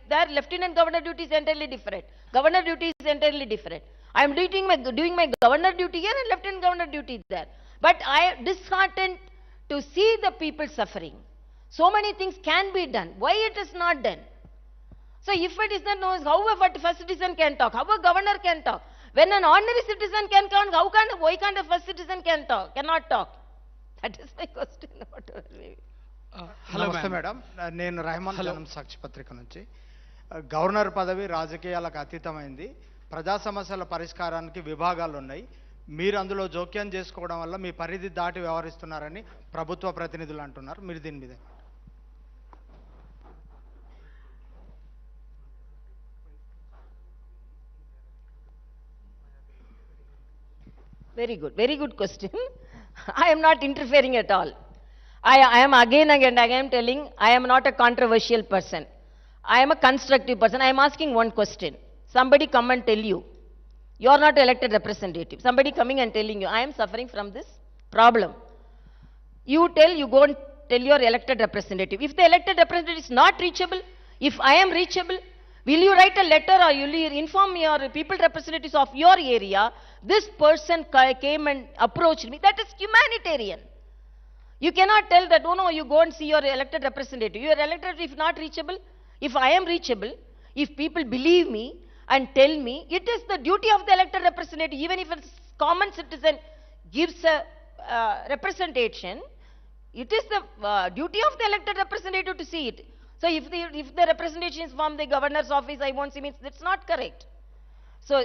their lieutenant governor duty is entirely different. Governor duty is entirely different. I am doing my governor duty here and lieutenant governor duty there. But I am disheartened to see the people suffering. So many things can be done. Why it is not done? So if it is not known, how a first citizen can talk? How a governor can talk? When an ordinary citizen can talk, why can't a first citizen cannot talk? That is my question. నమస్తే madam, నేను రెహమాన్ జనం సాక్షి పత్రిక నుంచి. Governor పదవి రాజకీయాలకు అతీతమైంది. ప్రజా సమస్యల పరిష్కారానికి విభాగాలు ఉన్నాయి. మీరు అందులో జోక్యం చేసుకోవడం వల్ల మీ పరిధి దాటి వ్యవహరిస్తున్నారని ప్రభుత్వ ప్రతినిధులు అంటున్నారు. మీరు దీని మీద Very good question. I am not interfering at all. I am again telling, I am not a controversial person. I am a constructive person. I am asking one question. Somebody come and tell you, you are not elected representative. Somebody coming and telling you, I am suffering from this problem. You go and tell your elected representative. If the elected representative is not reachable, if I am reachable, will you write a letter or will you inform your people representatives of your area, this person came and approached me? That is humanitarian. You cannot tell that, oh no, you go and see your elected representative. Your elected if not reachable, if I am reachable, if people believe me and tell me, it is the duty of the elected representative, even if a common citizen gives a representation, it is the duty of the elected representative to see it. So if the representation is from the governor's office, I won't see, means that's not correct. So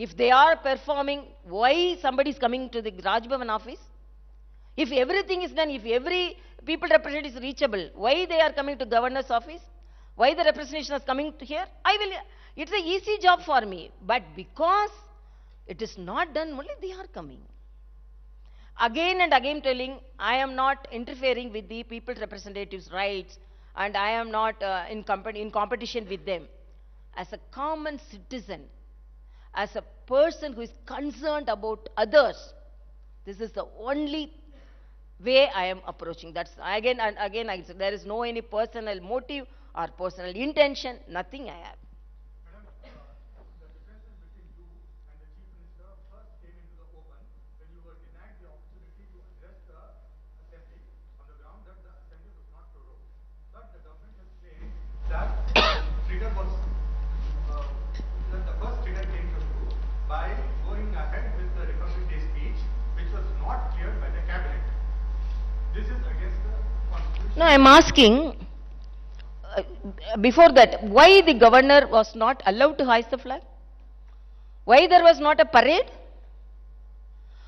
if they are performing, why somebody is coming to the Raj Bhavan office? If everything is done, if every people representative is reachable, why they are coming to governor's office? Why the representation is coming to here? It's an easy job for me. But because it is not done, only they are coming. Again and again telling, I am not interfering with the people representatives' rights and I am not in competition with them. As a common citizen, as a person who is concerned about others, this is the only way I am approaching. That's again and again I say, there is no any personal motive or personal intention, nothing I have. By going ahead with the Republic Day speech, which was not cleared by the cabinet. This is against the constitution. No, I am asking, before that, why the governor was not allowed to hoist the flag? Why there was not a parade?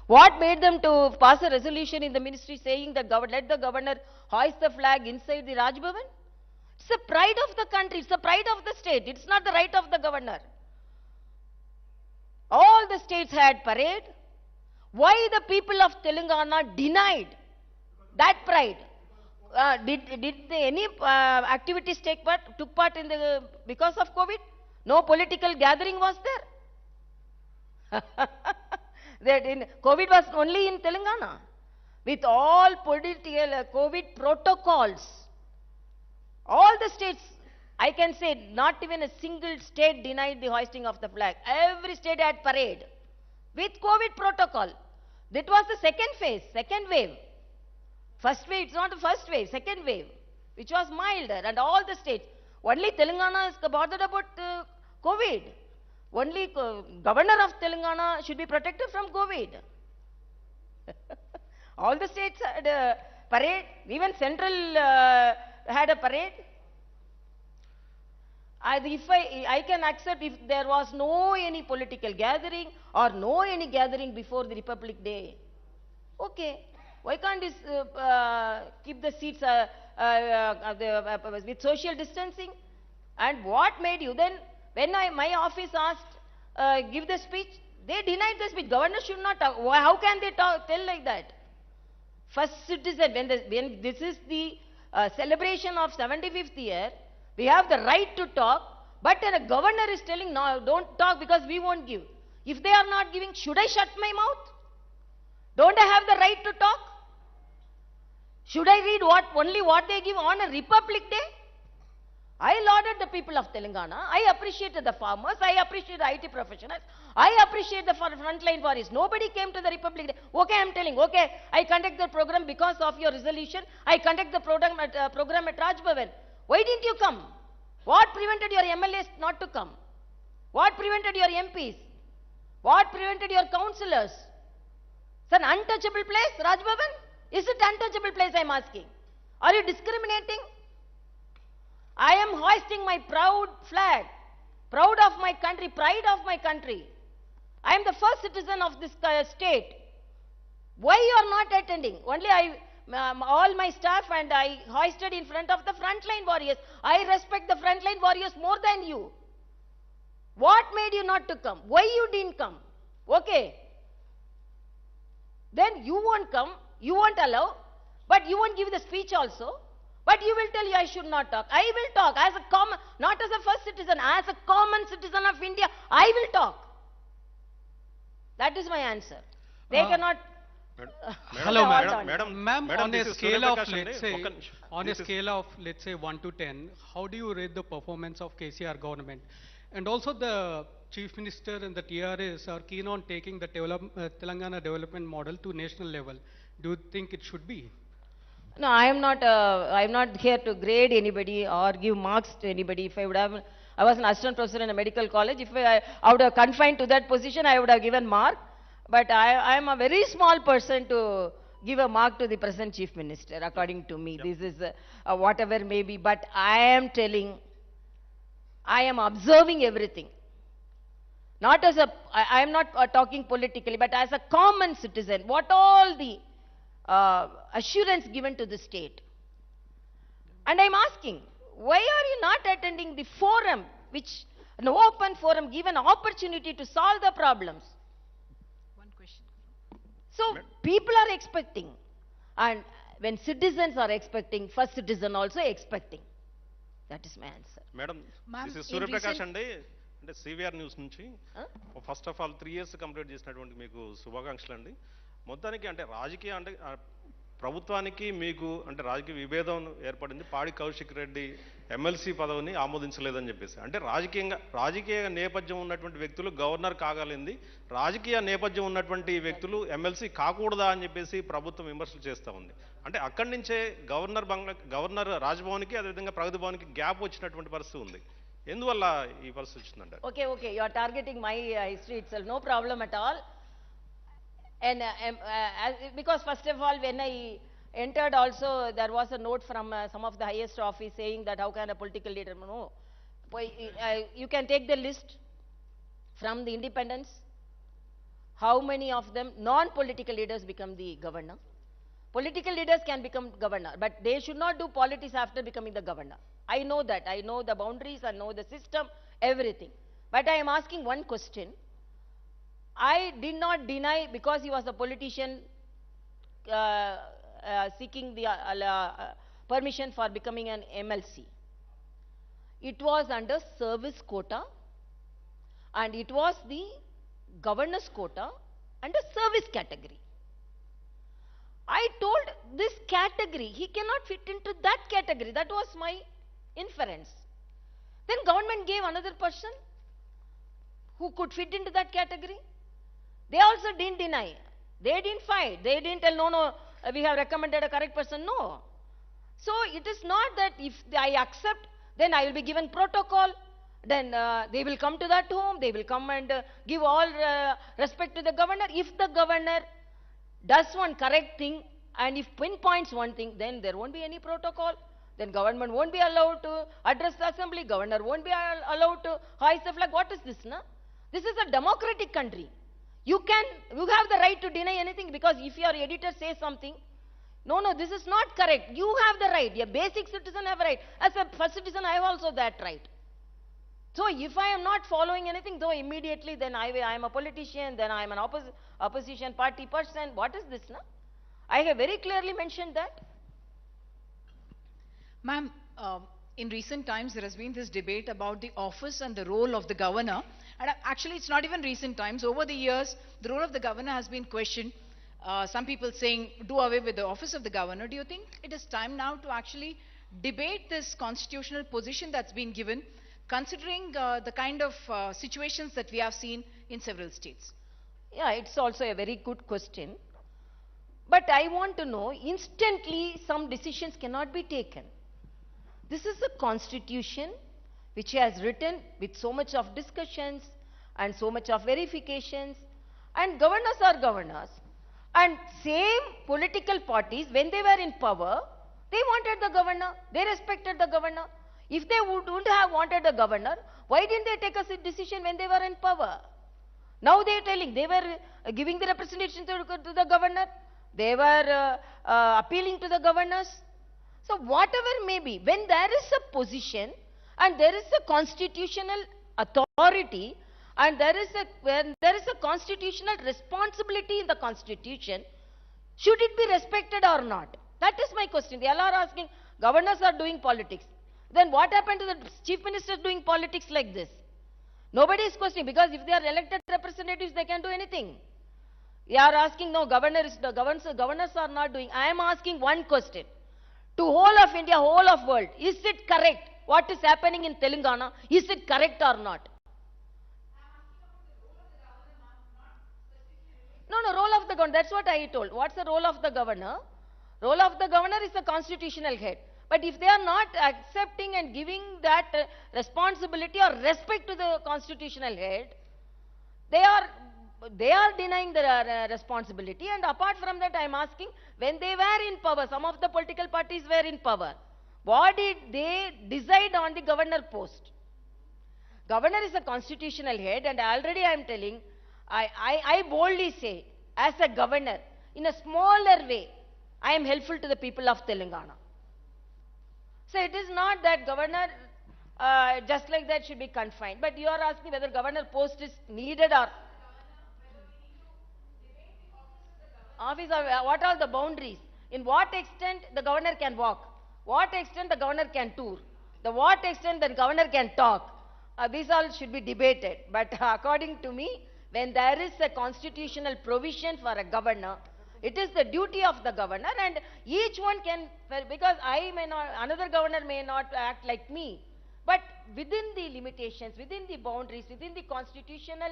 What made them to pass a resolution in the ministry saying that let the governor hoist the flag inside the Raj Bhavan? It's the pride of the country, it's the pride of the state, it's not the right of the governor. All the states had parade. Why the people of Telangana denied that pride? Did any activities took part in because of COVID? No political gathering was there. COVID was only in Telangana. With all political COVID protocols, all the states, I can say not even a single state denied the hoisting of the flag. Every state had parade with COVID protocol. That was the second phase, second wave. First wave, it's not the first wave, second wave, which was milder, and all the states. Only Telangana is bothered about COVID. Only governor of Telangana should be protected from COVID. All the states had a parade, even central had a parade. I can accept if there was no any political gathering or no any gathering before the Republic Day. Okay. Why can't you keep the seats with social distancing? And what made you then, when my office asked, give the speech, they denied the speech. Governor should not talk. How can they tell like that? First citizen, when this is the celebration of 75th year, we have the right to talk, but a governor is telling, no, don't talk because we won't give. If they are not giving, should I shut my mouth? Don't I have the right to talk? Should I read only what they give on a Republic Day? I lauded the people of Telangana. I appreciated the farmers. I appreciate the IT professionals. I appreciate the frontline warriors. Nobody came to the Republic Day. Okay, I'm telling. Okay, I conduct the program because of your resolution. I conduct the program at Raj Bhavan. Why didn't you come? What prevented your MLAs not to come? What prevented your MPs? What prevented your councillors? It's an untouchable place, Raj Bhavan? Is it untouchable place, I'm asking? Are you discriminating? I am hoisting my proud flag, proud of my country, pride of my country. I am the first citizen of this state. Why you are not attending? Only all my staff and I hoisted in front of the frontline warriors. I respect the frontline warriors more than you. What made you not to come? Why you didn't come? Okay. Then you won't come, you won't allow, but you won't give the speech also. But you will tell you I should not talk. I will talk as a common, not as a first citizen, as a common citizen of India. I will talk. That is my answer. They cannot. Hello, madam. Ma'am, on a this is scale of, Surya Prakash let's Ande. say, on a scale of, let's say, 1 to 10, how do you rate the performance of KCR government? And also the Chief Minister and the TRS are keen on taking the Telangana development model to national level. Do you think it should be? No, I am not here to grade anybody or give marks to anybody. If I would have, I was an assistant professor in a medical college. If I would have confined to that position, I would have given mark. But I am a very small person to give a mark to the present Chief Minister, according to me. This is whatever may be. But I am telling, I am observing everything. Not as I am not talking politically, but as a common citizen, what all the assurance given to the state. And I am asking, why are you not attending the forum, which an open forum, give an opportunity to solve the problems? One question. So people are expecting, and when citizens are expecting, first citizen also expecting. That is my answer. Madam, this is Surya Prakash Ande. అంటే CVR news నుంచి first of all 3 years complete చేసినటువంటి మీకు శుభాకాంక్షలు అండి. మొత్తానికి అంటే రాజకీయ అంటే ప్రభుత్వానికి మీకు అంటే రాజకీయ విభేదం ఏర్పడింది. పాడి కౌశిక్ రెడ్డి ఎమ్మెల్సీ పదవిని ఆమోదించలేదని చెప్పేసి అంటే రాజకీయ నేపథ్యం ఉన్నటువంటి వ్యక్తులు గవర్నర్ కాగలింది, రాజకీయ నేపథ్యం ఉన్నటువంటి వ్యక్తులు ఎమ్మెల్సీ కాకూడదా అని చెప్పేసి ప్రభుత్వం విమర్శలు చేస్తూ ఉంది. అంటే అక్కడి నుంచే గవర్నర్ రాజ్భవన్కి అదేవిధంగా ప్రగతి భవన్కి గ్యాప్ వచ్చినటువంటి పరిస్థితి ఉంది. ఎందువల్ల ఈ పరిస్థితి వచ్చిందంటారు? Okay, you are targeting my history itself. No problem at all. And because first of all, when I entered also, there was a note from some of the highest office saying that how can a political leader, no. You can take the list from the independence. How many of them, non-political leaders, become the governor? Political leaders can become governor, but they should not do politics after becoming the governor. I know that. I know the boundaries, I know the system, everything. But I am asking one question. I did not deny because he was a politician seeking the permission for becoming an MLC. It was under service quota and it was the governor's quota under service category. I told this category, he cannot fit into that category. That was my inference. Then government gave another person who could fit into that category. They also didn't deny. They didn't fight. They didn't tell, no, we have recommended a correct person. No. So it is not that if I accept, then I will be given protocol. Then they will come to that home. They will come and give all respect to the governor. If the governor does one correct thing and if pinpoints one thing, then there won't be any protocol. Then government won't be allowed to address the assembly, governor won't be allowed to hoist the flag. What is this, na? This is a democratic country. You have the right to deny anything, because if your editor says something, no, this is not correct. You have the right. A basic citizen have a right. As a first citizen, I have also that right. So if I am not following anything, though immediately, then I am a politician, then I am an opposition party person. What is this, na? I have very clearly mentioned that. Ma'am, in recent times there has been this debate about the office and the role of the governor. And actually it's not even recent times. Over the years, the role of the governor has been questioned. Some people saying, do away with the office of the governor. Do you think it is time now to actually debate this constitutional position that's been given, considering the kind of situations that we have seen in several states? Yeah, it's also a very good question. But I want to know, instantly some decisions cannot be taken. This is a constitution which has written with so much of discussions and so much of verifications, and governors are governors. And same political parties, when they were in power, they wanted the governor, they respected the governor. If they wouldn't have wanted the governor, why didn't they take a decision when they were in power? Now they are telling, they were giving the representation to the governor, they were appealing to the governors. So whatever may be, when there is a position and there is a constitutional authority and when there is a constitutional responsibility in the constitution, should it be respected or not? That is my question. They all are asking, governors are doing politics. Then what happened to the chief minister doing politics like this? Nobody is questioning, because if they are elected representatives, they can do anything. They are asking, no, governors are not doing. I am asking one question. To whole of India, whole of world, is it correct? What is happening in Telangana, is it correct or not? No, role of the governor, that's what I told. What's the role of the governor? Role of the governor is the constitutional head. But if they are not accepting and giving that responsibility or respect to the constitutional head, they are denying the responsibility. And apart from that, I am asking, when they were in power, some of the political parties were in power, what did they decide on the governor post? Governor is a constitutional head, and already I am telling, I boldly say, as a governor, in a smaller way, I am helpful to the people of Telangana. So it is not that governor just like that should be confined. But you are asking whether governor post is needed or office, or what are the boundaries? In what extent the governor can walk? What extent the governor can tour? The what extent the governor can talk? These all should be debated. But according to me, when there is a constitutional provision for a governor, it is the duty of the governor, and each one can, because another governor may not act like me, but within the limitations, within the boundaries, within the constitutional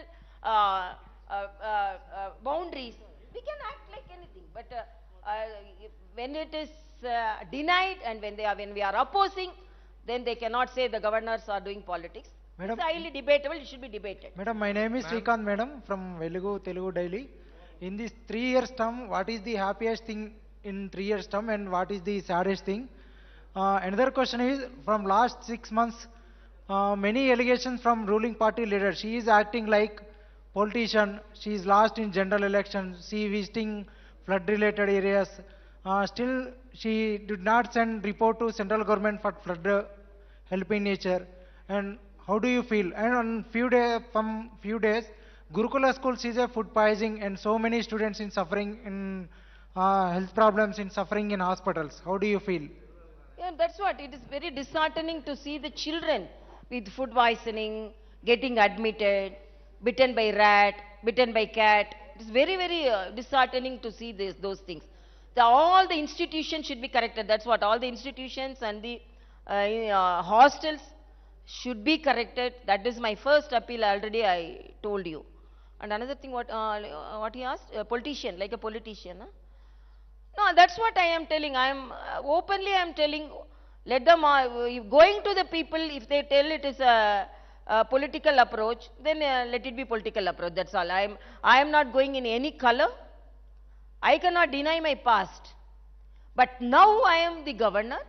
boundaries, we can act like anything. But when it is denied and when we are opposing, then they cannot say the governors are doing politics. Madam, it's highly debatable, it should be debated. Madam, my name is Srikanth, madam, from Velugu Telugu Daily. In this 3 years term, what is the happiest thing in 3 years term and what is the saddest thing? Another question is, from last 6 months, many allegations from ruling party leaders. She is acting like politician. She is lost in general elections. She visiting flood related areas. Still, she did not send report to central government for flood helping nature. And how do you feel? And on from few days, Gurukula schools is a food poisoning and so many students in suffering in health problems, in suffering in hospitals. How do you feel? Yeah, that's what. It is very disheartening to see the children with food poisoning, getting admitted, bitten by rat, bitten by cat. It is very, very disheartening to see those things. All the institutions should be corrected. That's what. All the institutions and the hostels should be corrected. That is my first appeal. Already I told you. And another thing, what he asked, a politician, like a politician. Huh? No, that's what I am telling. I am openly I am telling. Let them going to the people. If they tell it is a political approach, then let it be political approach. That's all. I am not going in any color. I cannot deny my past. But now I am the governor,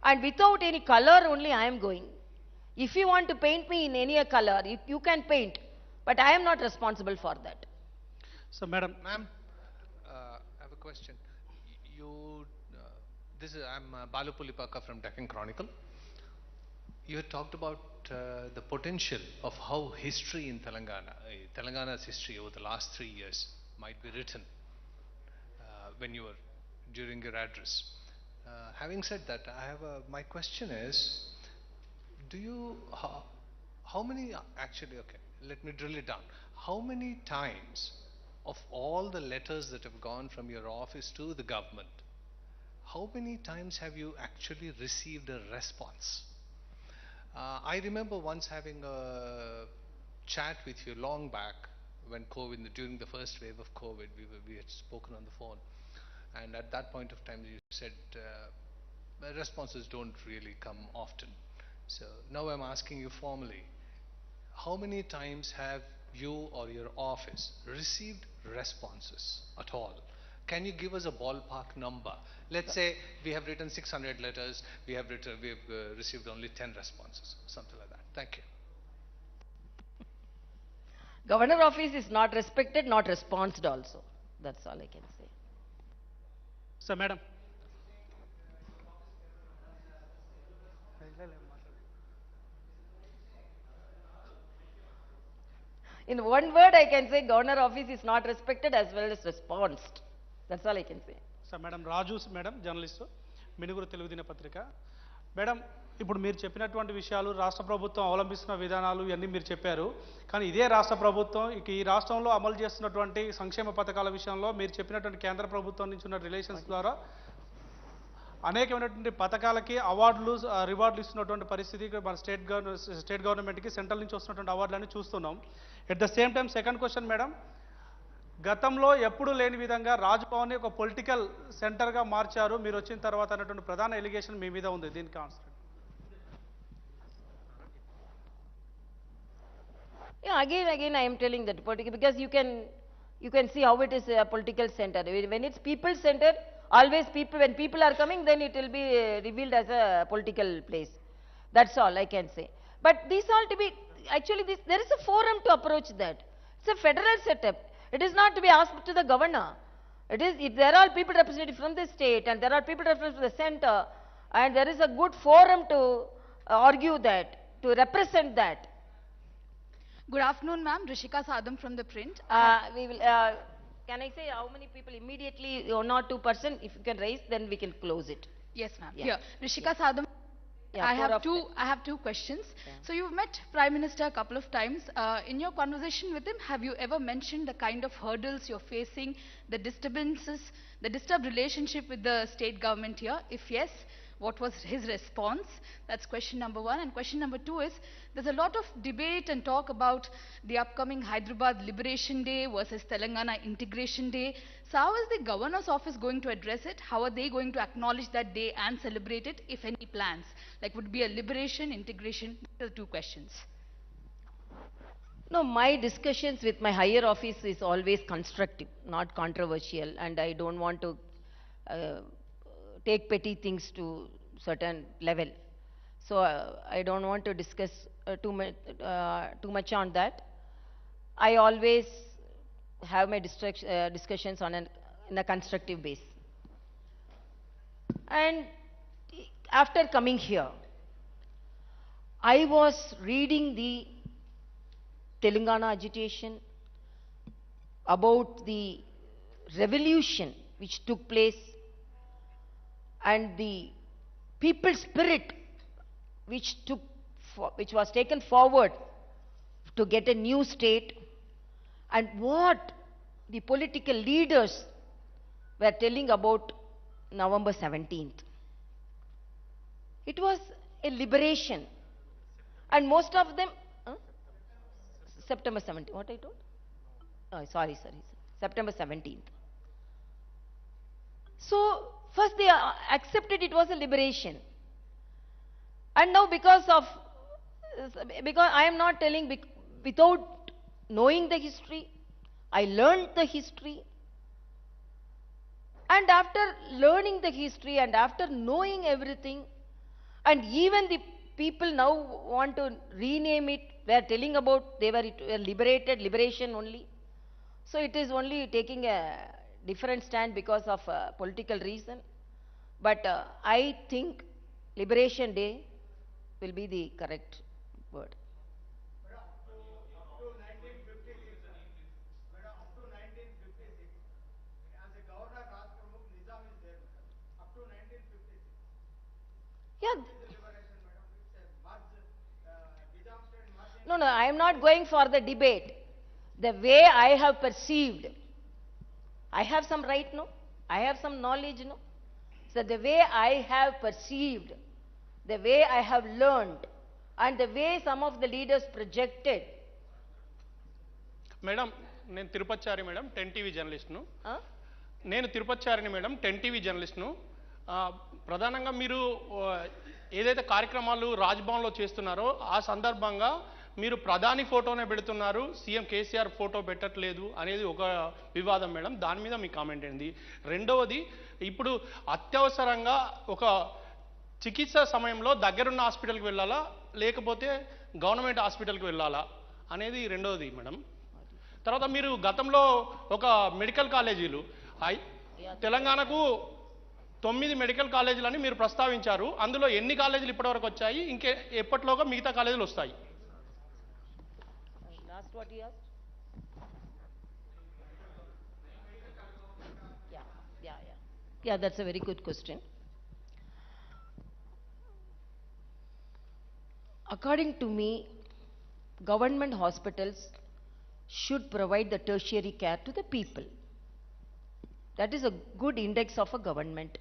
And without any color only I am going. If you want to paint me in any color, you can paint, but I am not responsible for that. So, Madam. Ma'am, I have a question. You, I'm Balu Pulipaka from Deccan Chronicle. You had talked about the potential of how history in Telangana, Telangana's history over the last 3 years might be written when you were during your address. Having said that, my question is, do you, how many, actually, okay, let me drill it down. How many times of all the letters that have gone from your office to the government, how many times have you actually received a response? I remember once having a chat with you long back when during the first wave of COVID, we had spoken on the phone. And at that point of time, you said responses don't really come often. So now I'm asking you formally, how many times have you or your office received responses at all? Can you give us a ballpark number? Let's say we have written 600 letters, we have received only 10 responses, something like that. Thank you. Governor office is not respected, not responded also. That's all I can say. So, Madam. In one word, I can say governor office is not respected as well as responded. That's all I can say. So madam Raju madam journalist Minuguru Telugu దినపత్రిక madam ఇప్పుడు మీరు చెప్పినటువంటి విషయాలు రాష్ట్ర ప్రభుత్వం అవలంబిస్తున్న విధానాలు ఇవన్నీ మీరు చెప్పారు కానీ ఇదే రాష్ట్ర ప్రభుత్వం ఈ రాష్ట్రంలో అమలు చేస్తున్నటువంటి సంక్షేమ పథకాల విషయంలో మీరు చెప్పినటువంటి కేంద్ర ప్రభుత్వం నుంచి ఉన్న రిలేషన్స్ ద్వారా అనేకమైనటువంటి పథకాలకి అవార్డులు రివార్డులు ఇస్తున్నటువంటి పరిస్థితి మన స్టేట్ గవర్నమెంట్కి సెంట్రల్ నుంచి వస్తున్నటువంటి అవార్డులన్నీ చూస్తున్నాం. At the same time second question madam, గతంలో ఎప్పుడు లేని విధంగా రాజ్భవన్ని ఒక పొలిటికల్ సెంటర్గా మార్చారు మీరు వచ్చిన తర్వాత అన్నటువంటి ప్రధాన ఎలిగేషన్ మీ మీద ఉంది. దీనికి answer. Yeah, again I am telling that political, because you can see how it is a political center. When it's people centered, always when people are coming, then it will be revealed as a political place. That's all I can say. But these all to be, actually there is a forum to approach that. It's a federal setup. It is not to be asked to the governor. If there are people represented from the state and there are people represented from the center, and there is a good forum to argue that, to represent that. Good afternoon, ma'am. Rishika Sadam from the print. We will. Can I say how many people immediately, 1 or 2%? If you can raise, then we can close it. Yes, ma'am. Yeah. Here, Rishika Sadam. Yeah, I have two questions. So you've met Prime Minister a couple of times. In your conversation with him, have you ever mentioned the kind of hurdles you're facing, the disturbances, the disturbed relationship with the state government here? If yes, what was his response? That's question number one. And question number two is, there's a lot of debate and talk about the upcoming Hyderabad Liberation Day versus Telangana Integration Day. So how is the governor's office going to address it? How are they going to acknowledge that day and celebrate it, if any plans? Like, would it be a liberation, integration? These are the two questions. No, my discussions with my higher office is always constructive, not controversial, and I don't want to take petty things to certain level. So I don't want to discuss too much on that. I always have my discussions in a constructive base. And after coming here, I was reading the Telangana agitation about the revolution which took place and the people's spirit which was taken forward to get a new state, and what the political leaders were telling about November 17th. It was a liberation, and most of them, September 17th, what I told? Oh, sorry, September 17th. So, first they accepted it was a liberation. And now because I am not telling without knowing the history, I learned the history. And after learning the history and after knowing everything, And even the people now want to rename it. They are telling about they were liberated, liberation only. So it is only taking a different stand because of a political reason. But I think Liberation Day will be the correct word. Yeah. No, no, I am not going for the debate. The way I have perceived, I have some right, no? I have some knowledge, no? So the way I have perceived, the way I have learned, and the way some of the leaders projected. Madam నేను తిరుపతిచారి madam 10 TV జర్నలిస్ట్ను. నేను తిరుపతిచారిని madam 10 TV జర్నలిస్ట్ను. ప్రధానంగా మీరు ఏదైతే కార్యక్రమాలు రాజ్భవన్లో చేస్తున్నారో ఆ సందర్భంగా మీరు ప్రధాని ఫోటోనే పెడుతున్నారు, సీఎం కేసీఆర్ ఫోటో పెట్టట్లేదు అనేది ఒక వివాదం మేడం. దాని మీద మీ కామెంట్ ఏంది? రెండవది, ఇప్పుడు అత్యవసరంగా ఒక చికిత్స సమయంలో దగ్గరున్న హాస్పిటల్కి వెళ్ళాలా లేకపోతే గవర్నమెంట్ హాస్పిటల్కి వెళ్ళాలా అనేది రెండవది మేడం. తర్వాత మీరు గతంలో ఒక మెడికల్ కాలేజీలు తెలంగాణకు 9 మెడికల్ కాలేజీలని మీరు ప్రస్తావించారు. అందులో ఎన్ని కాలేజీలు ఇప్పటివరకు వచ్చాయి, ఇంకే ఎప్పటిలోగా మిగతా కాలేజీలు వస్తాయి? Last what he asked? Yeah, that's a very good question. According to me, government hospitals should provide the tertiary care to the people. That is a good index of a government.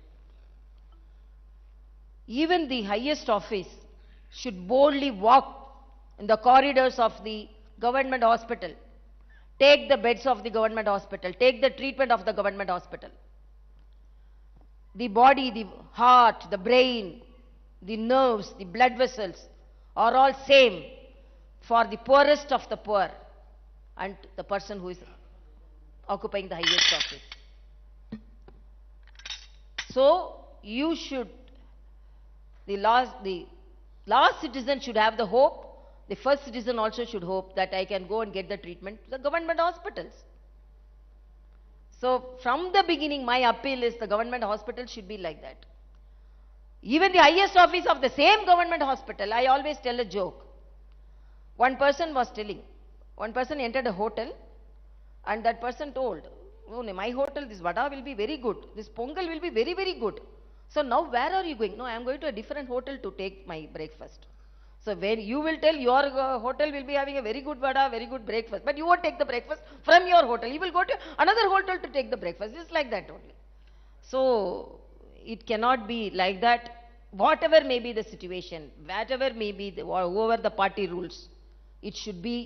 Even the highest office should boldly walk in the corridors of the government hospital, take the beds of the government hospital, take the treatment of the government hospital. The body, the heart, the brain, the nerves, the blood vessels are all same for the poorest of the poor and the person who is occupying the highest office. So you should, the last citizen should have the hope. The first citizen also should hope that I can go and get the treatment to the government hospitals. So from the beginning, my appeal is the government hospital should be like that. Even the highest office of the same government hospital, I always tell a joke. One person was telling, one person entered a hotel and that person told, oh, my hotel, this vada will be very good. This pongal will be very, very good. So now where are you going? No, I am going to a different hotel to take my breakfast. So when you will tell your hotel will be having a very good vada, very good breakfast, but you won't take the breakfast from your hotel. You will go to another hotel to take the breakfast. It's like that only. So it cannot be like that. Whatever may be the situation, whatever may be, whoever the party rules, it should be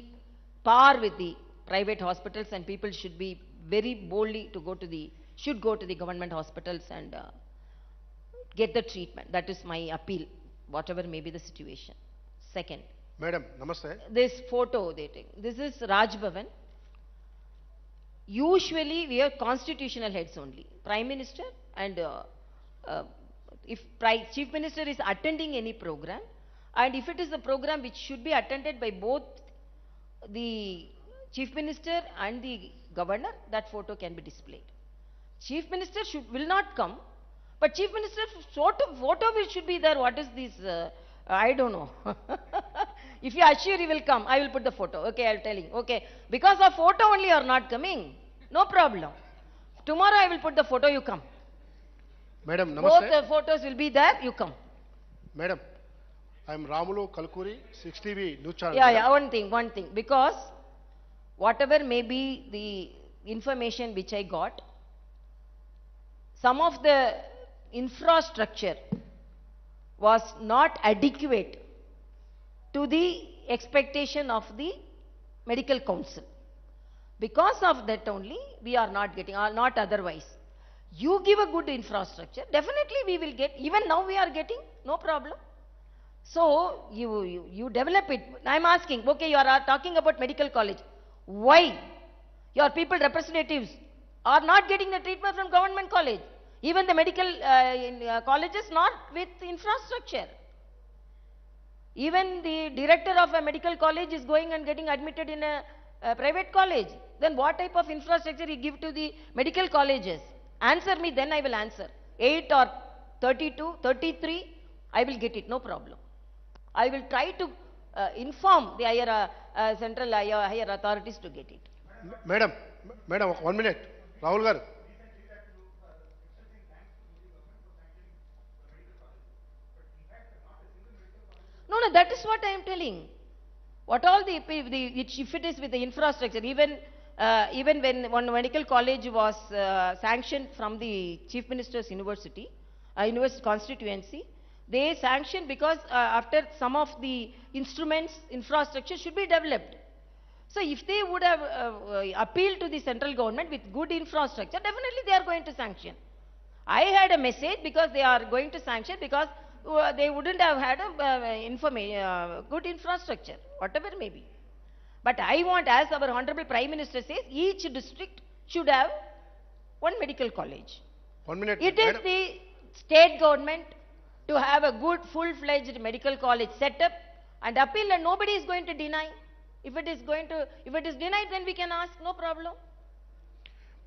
par with the private hospitals, and people should be very boldly to should go to the government hospitals and get the treatment. That is my appeal, whatever may be the situation. Second. Madam, namaste. This photo they take. This is Raj Bhavan. Usually we have constitutional heads only. Prime Minister and if Chief Minister is attending any program, and if it is a program which should be attended by both the Chief Minister and the Governor, that photo can be displayed. Chief Minister will not come, but Chief Minister photo which should be there. What is this? I don't know. If you assure he will come, I will put the photo. Okay, I am telling. Okay, because of photo only you are not coming. No problem. Tomorrow I will put the photo, you come. Madam, namaste. Both the photos will be there, you come. Madam, I am Ramulu Kalkuri, 6TV News Channel. Yeah, one thing. Because whatever may be the information which I got, some of the infrastructure was not adequate to the expectation of the medical council. Because of that only we are not getting, or not otherwise. You give a good infrastructure, definitely we will get. Even now we are getting, no problem. So you develop it. I am asking, okay, you are talking about medical college. Why your people representatives are not getting the treatment from government college? Even the medical colleges not with infrastructure. Even the director of a medical college is going and getting admitted in a private college. Then what type of infrastructure he give to the medical colleges? Answer me, then I will answer. 8 or 32, 33, I will get it, no problem. I will try to inform the higher central higher authorities to get it. Madam, 1 minute. Rahul Garu. No, that is what I am telling. What all if it is with the infrastructure, even when one medical college was sanctioned from the Chief Minister's University constituency, they sanctioned because after some of the instruments, infrastructure should be developed. So if they would have appealed to the central government with good infrastructure, definitely they are going to sanction. I had a message because they are going to sanction because they wouldn't have had a good infrastructure, whatever may be. But I want, as our Honorable Prime Minister says, each district should have one medical college. 1 minute. It is the state government to have a good full-fledged medical college set up and appeal, and nobody is going to deny. If it is denied, then we can ask, no problem.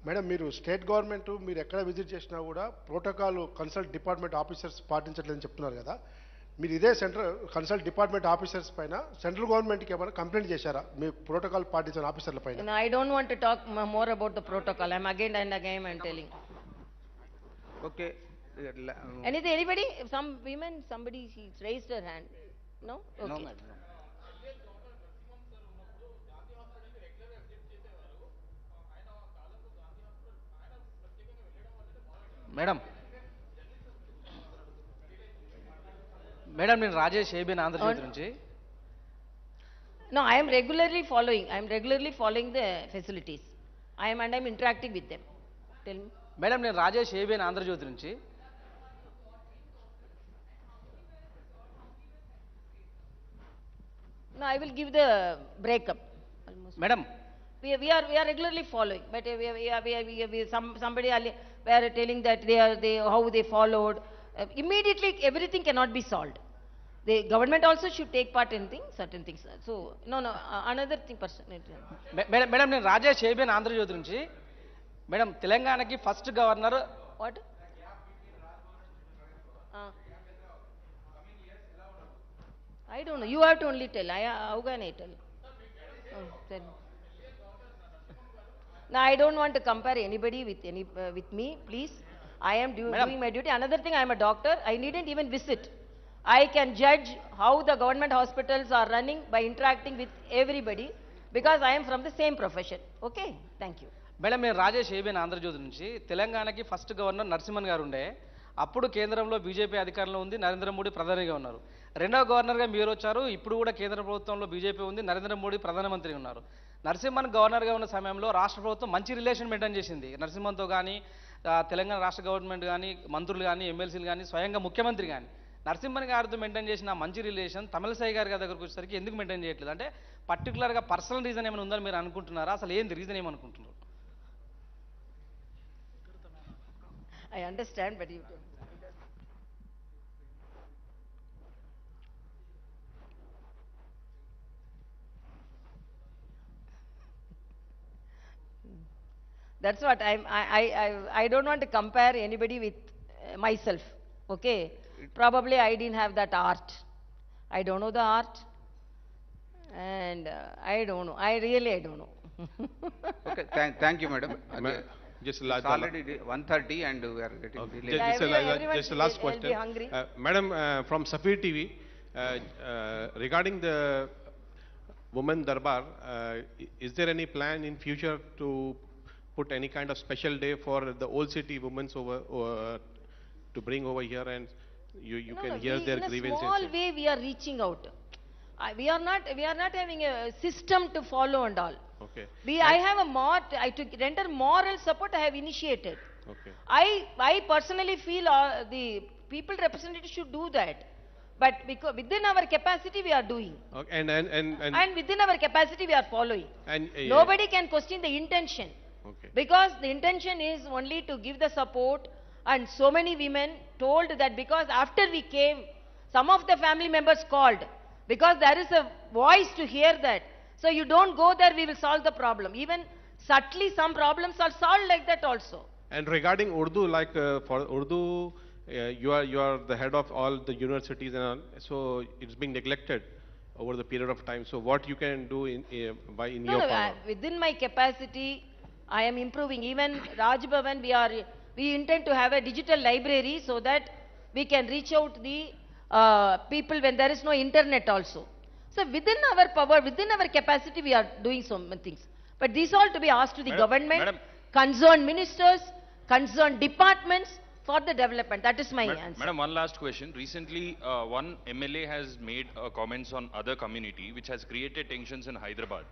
Madam మీరు state government మీరు ఎక్కడ visit చేసినా కూడా protocol consult department officers పాటించట్లేదని చెప్తున్నారు కదా, మీరు ఇదే central consult department officers పైన సెంట్రల్ గవర్నమెంట్కి ఏమైనా కంప్లైంట్ చేశారా మీ ప్రోటోకాల్ పాటించిన ఆఫీసర్ల పైన? No, I don't want to talk more about the protocol. I'm again and again I'm telling. Okay. Anybody? Some women, somebody she raised her hand. No? Okay. No, madam. Madam నేను Rajesh ABN Andhra Jyothi నుంచి. No, I am regularly following the facilities. I'm interacting with them. Tell me. Madam నేను Rajesh ABN Andhra Jyothi నుంచి. No, I will give the breakup. Madam We are regularly following, but somebody were telling that how they followed. Immediately everything cannot be solved. The government also should take part in certain things. So no, another thing person. Madam నేను Rajesh ABN Andhra Jyothi నుంచి. Madam తెలంగాణకి first governor. What? I don't know. You have to only tell. How can I tell? Tell me. No, I don't want to compare anybody with me, please. I am doing my duty. Another thing, I am a doctor. I needn't even visit. I can judge how the government hospitals are running by interacting with everybody because I am from the same profession. Okay? Thank you. Madam నేను Rajesh ABN Andhra Jyothi నుంచి. తెలంగాణకి first governor Narasimhan గారు ఉండే. అప్పుడు కేంద్రంలో BJP అధికారంలో ఉంది, నరేంద్ర మోడీ ప్రధానిగా ఉన్నారు. రెండవ గవర్నర్గా మీరు వచ్చారు. ఇప్పుడు కూడా కేంద్ర ప్రభుత్వంలో బీజేపీ ఉంది, నరేంద్ర మోడీ ప్రధానమంత్రి ఉన్నారు. నరసింహన్ గవర్నర్గా ఉన్న సమయంలో రాష్ట్ర ప్రభుత్వం మంచి రిలేషన్ మెయింటైన్ చేసింది. నరసింహన్తో కానీ తెలంగాణ రాష్ట్ర గవర్నమెంట్ కానీ మంత్రులు కానీ ఎమ్మెల్సీలు కానీ స్వయంగా ముఖ్యమంత్రి కానీ నరసింహన్ గారితో మెయింటైన్ చేసిన మంచి రిలేషన్ తమిళసై గారి దగ్గరకు వచ్చేసరికి ఎందుకు మెయింటైన్ చేయట్లేదు? అంటే పర్టికులర్గా పర్సనల్ రీజన్ ఏమైనా ఉందని మీరు అనుకుంటున్నారా? అసలు ఏంది రీజన్ ఏమనుకుంటున్నారు? I understand, but you that's what I don't want to compare anybody with myself. Okay? Probably I didn't have that art. I don't know the art. And I don't know. I don't know. Okay, thank you, madam. Just it's already 1:30 and we are getting delayed. Just a last question. Madam, from Safir TV, regarding the Women Darbar, is there any plan in future to put any kind of special day for the old city women to bring over here and you can hear their grievances? In a small way we are reaching out. We are not having a system to follow and all. Okay. I have to render moral support. I have initiated. Okay. I personally feel the people representatives should do that. But because within our capacity we are doing. Okay. And within our capacity we are following. And nobody can question the intention. Okay. Because the intention is only to give the support, and so many women told that because after we came, some of the family members called because there is a voice to hear that. So you don't go there, we will solve the problem. Even subtly some problems are solved like that also. And regarding Urdu, like for Urdu, you are the head of all the universities and all, so it's being neglected over the period of time. So what you can do in your power? Within my capacity, I am improving. Even Raj Bhavan, we intend to have a digital library so that we can reach out the people when there is no internet also. So within our power, within our capacity, we are doing so many things. But these all to be asked to the government, concerned ministers, concerned departments for the development. That is my answer. Madam, one last question. Recently, one MLA has made comments on other community, which has created tensions in Hyderabad.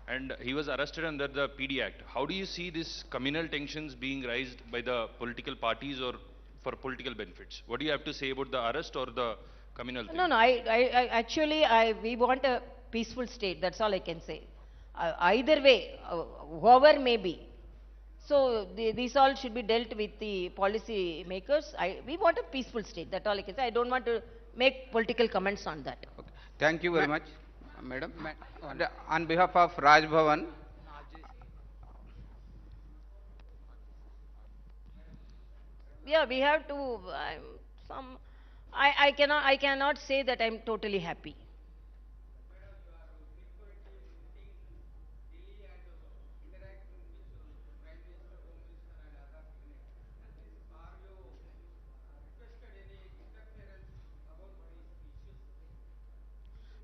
And he was arrested under the PD Act. How do you see these communal tensions being raised by the political parties or for political benefits? What do you have to say about the arrest or the communal thing? No, actually, we want a peaceful state. That's all I can say. Either way, whoever may be. So these all should be dealt with the policy makers. We want a peaceful state. That's all I can say. I don't want to make political comments on that. Okay. Thank you very much, Madam. On behalf of Raj Bhavan, Yeah, we have to. I cannot say that I'm totally happy.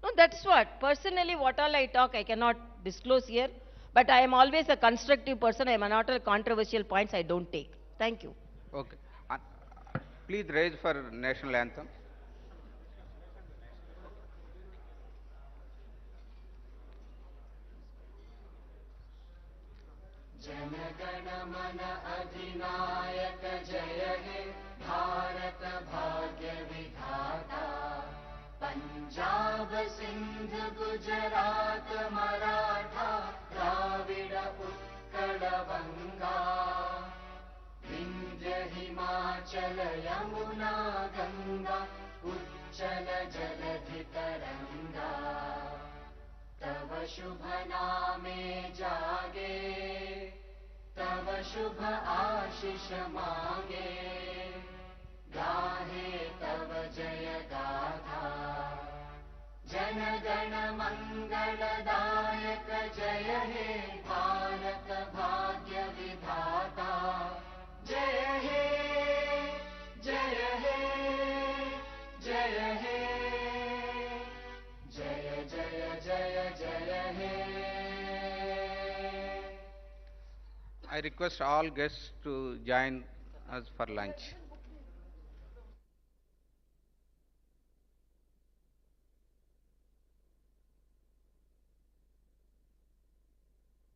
No, that's what. Personally, what all I talk, I cannot disclose here. But I am always a constructive person. I am not a controversial points I don't take. Thank you. okay. Please raise for national anthem. जनगण मन अधिनायक जय हे भारत भाग्य विधाता पंजाब सिंध गुजरात मराठा द्राविड़ उत्कल बंगा विंध्य हिमाचल यमुना गंगा उच्चल जलधि तरंगा तव शुभ नामे जागे तव शुभ आशीष मांगे गाहे तव जय गाथा जन गण मंगलदायक जय हे भारत भाग्य विधाता जय हे जय हे जय हे जय जय जय जय हे I request all guests to join us for lunch.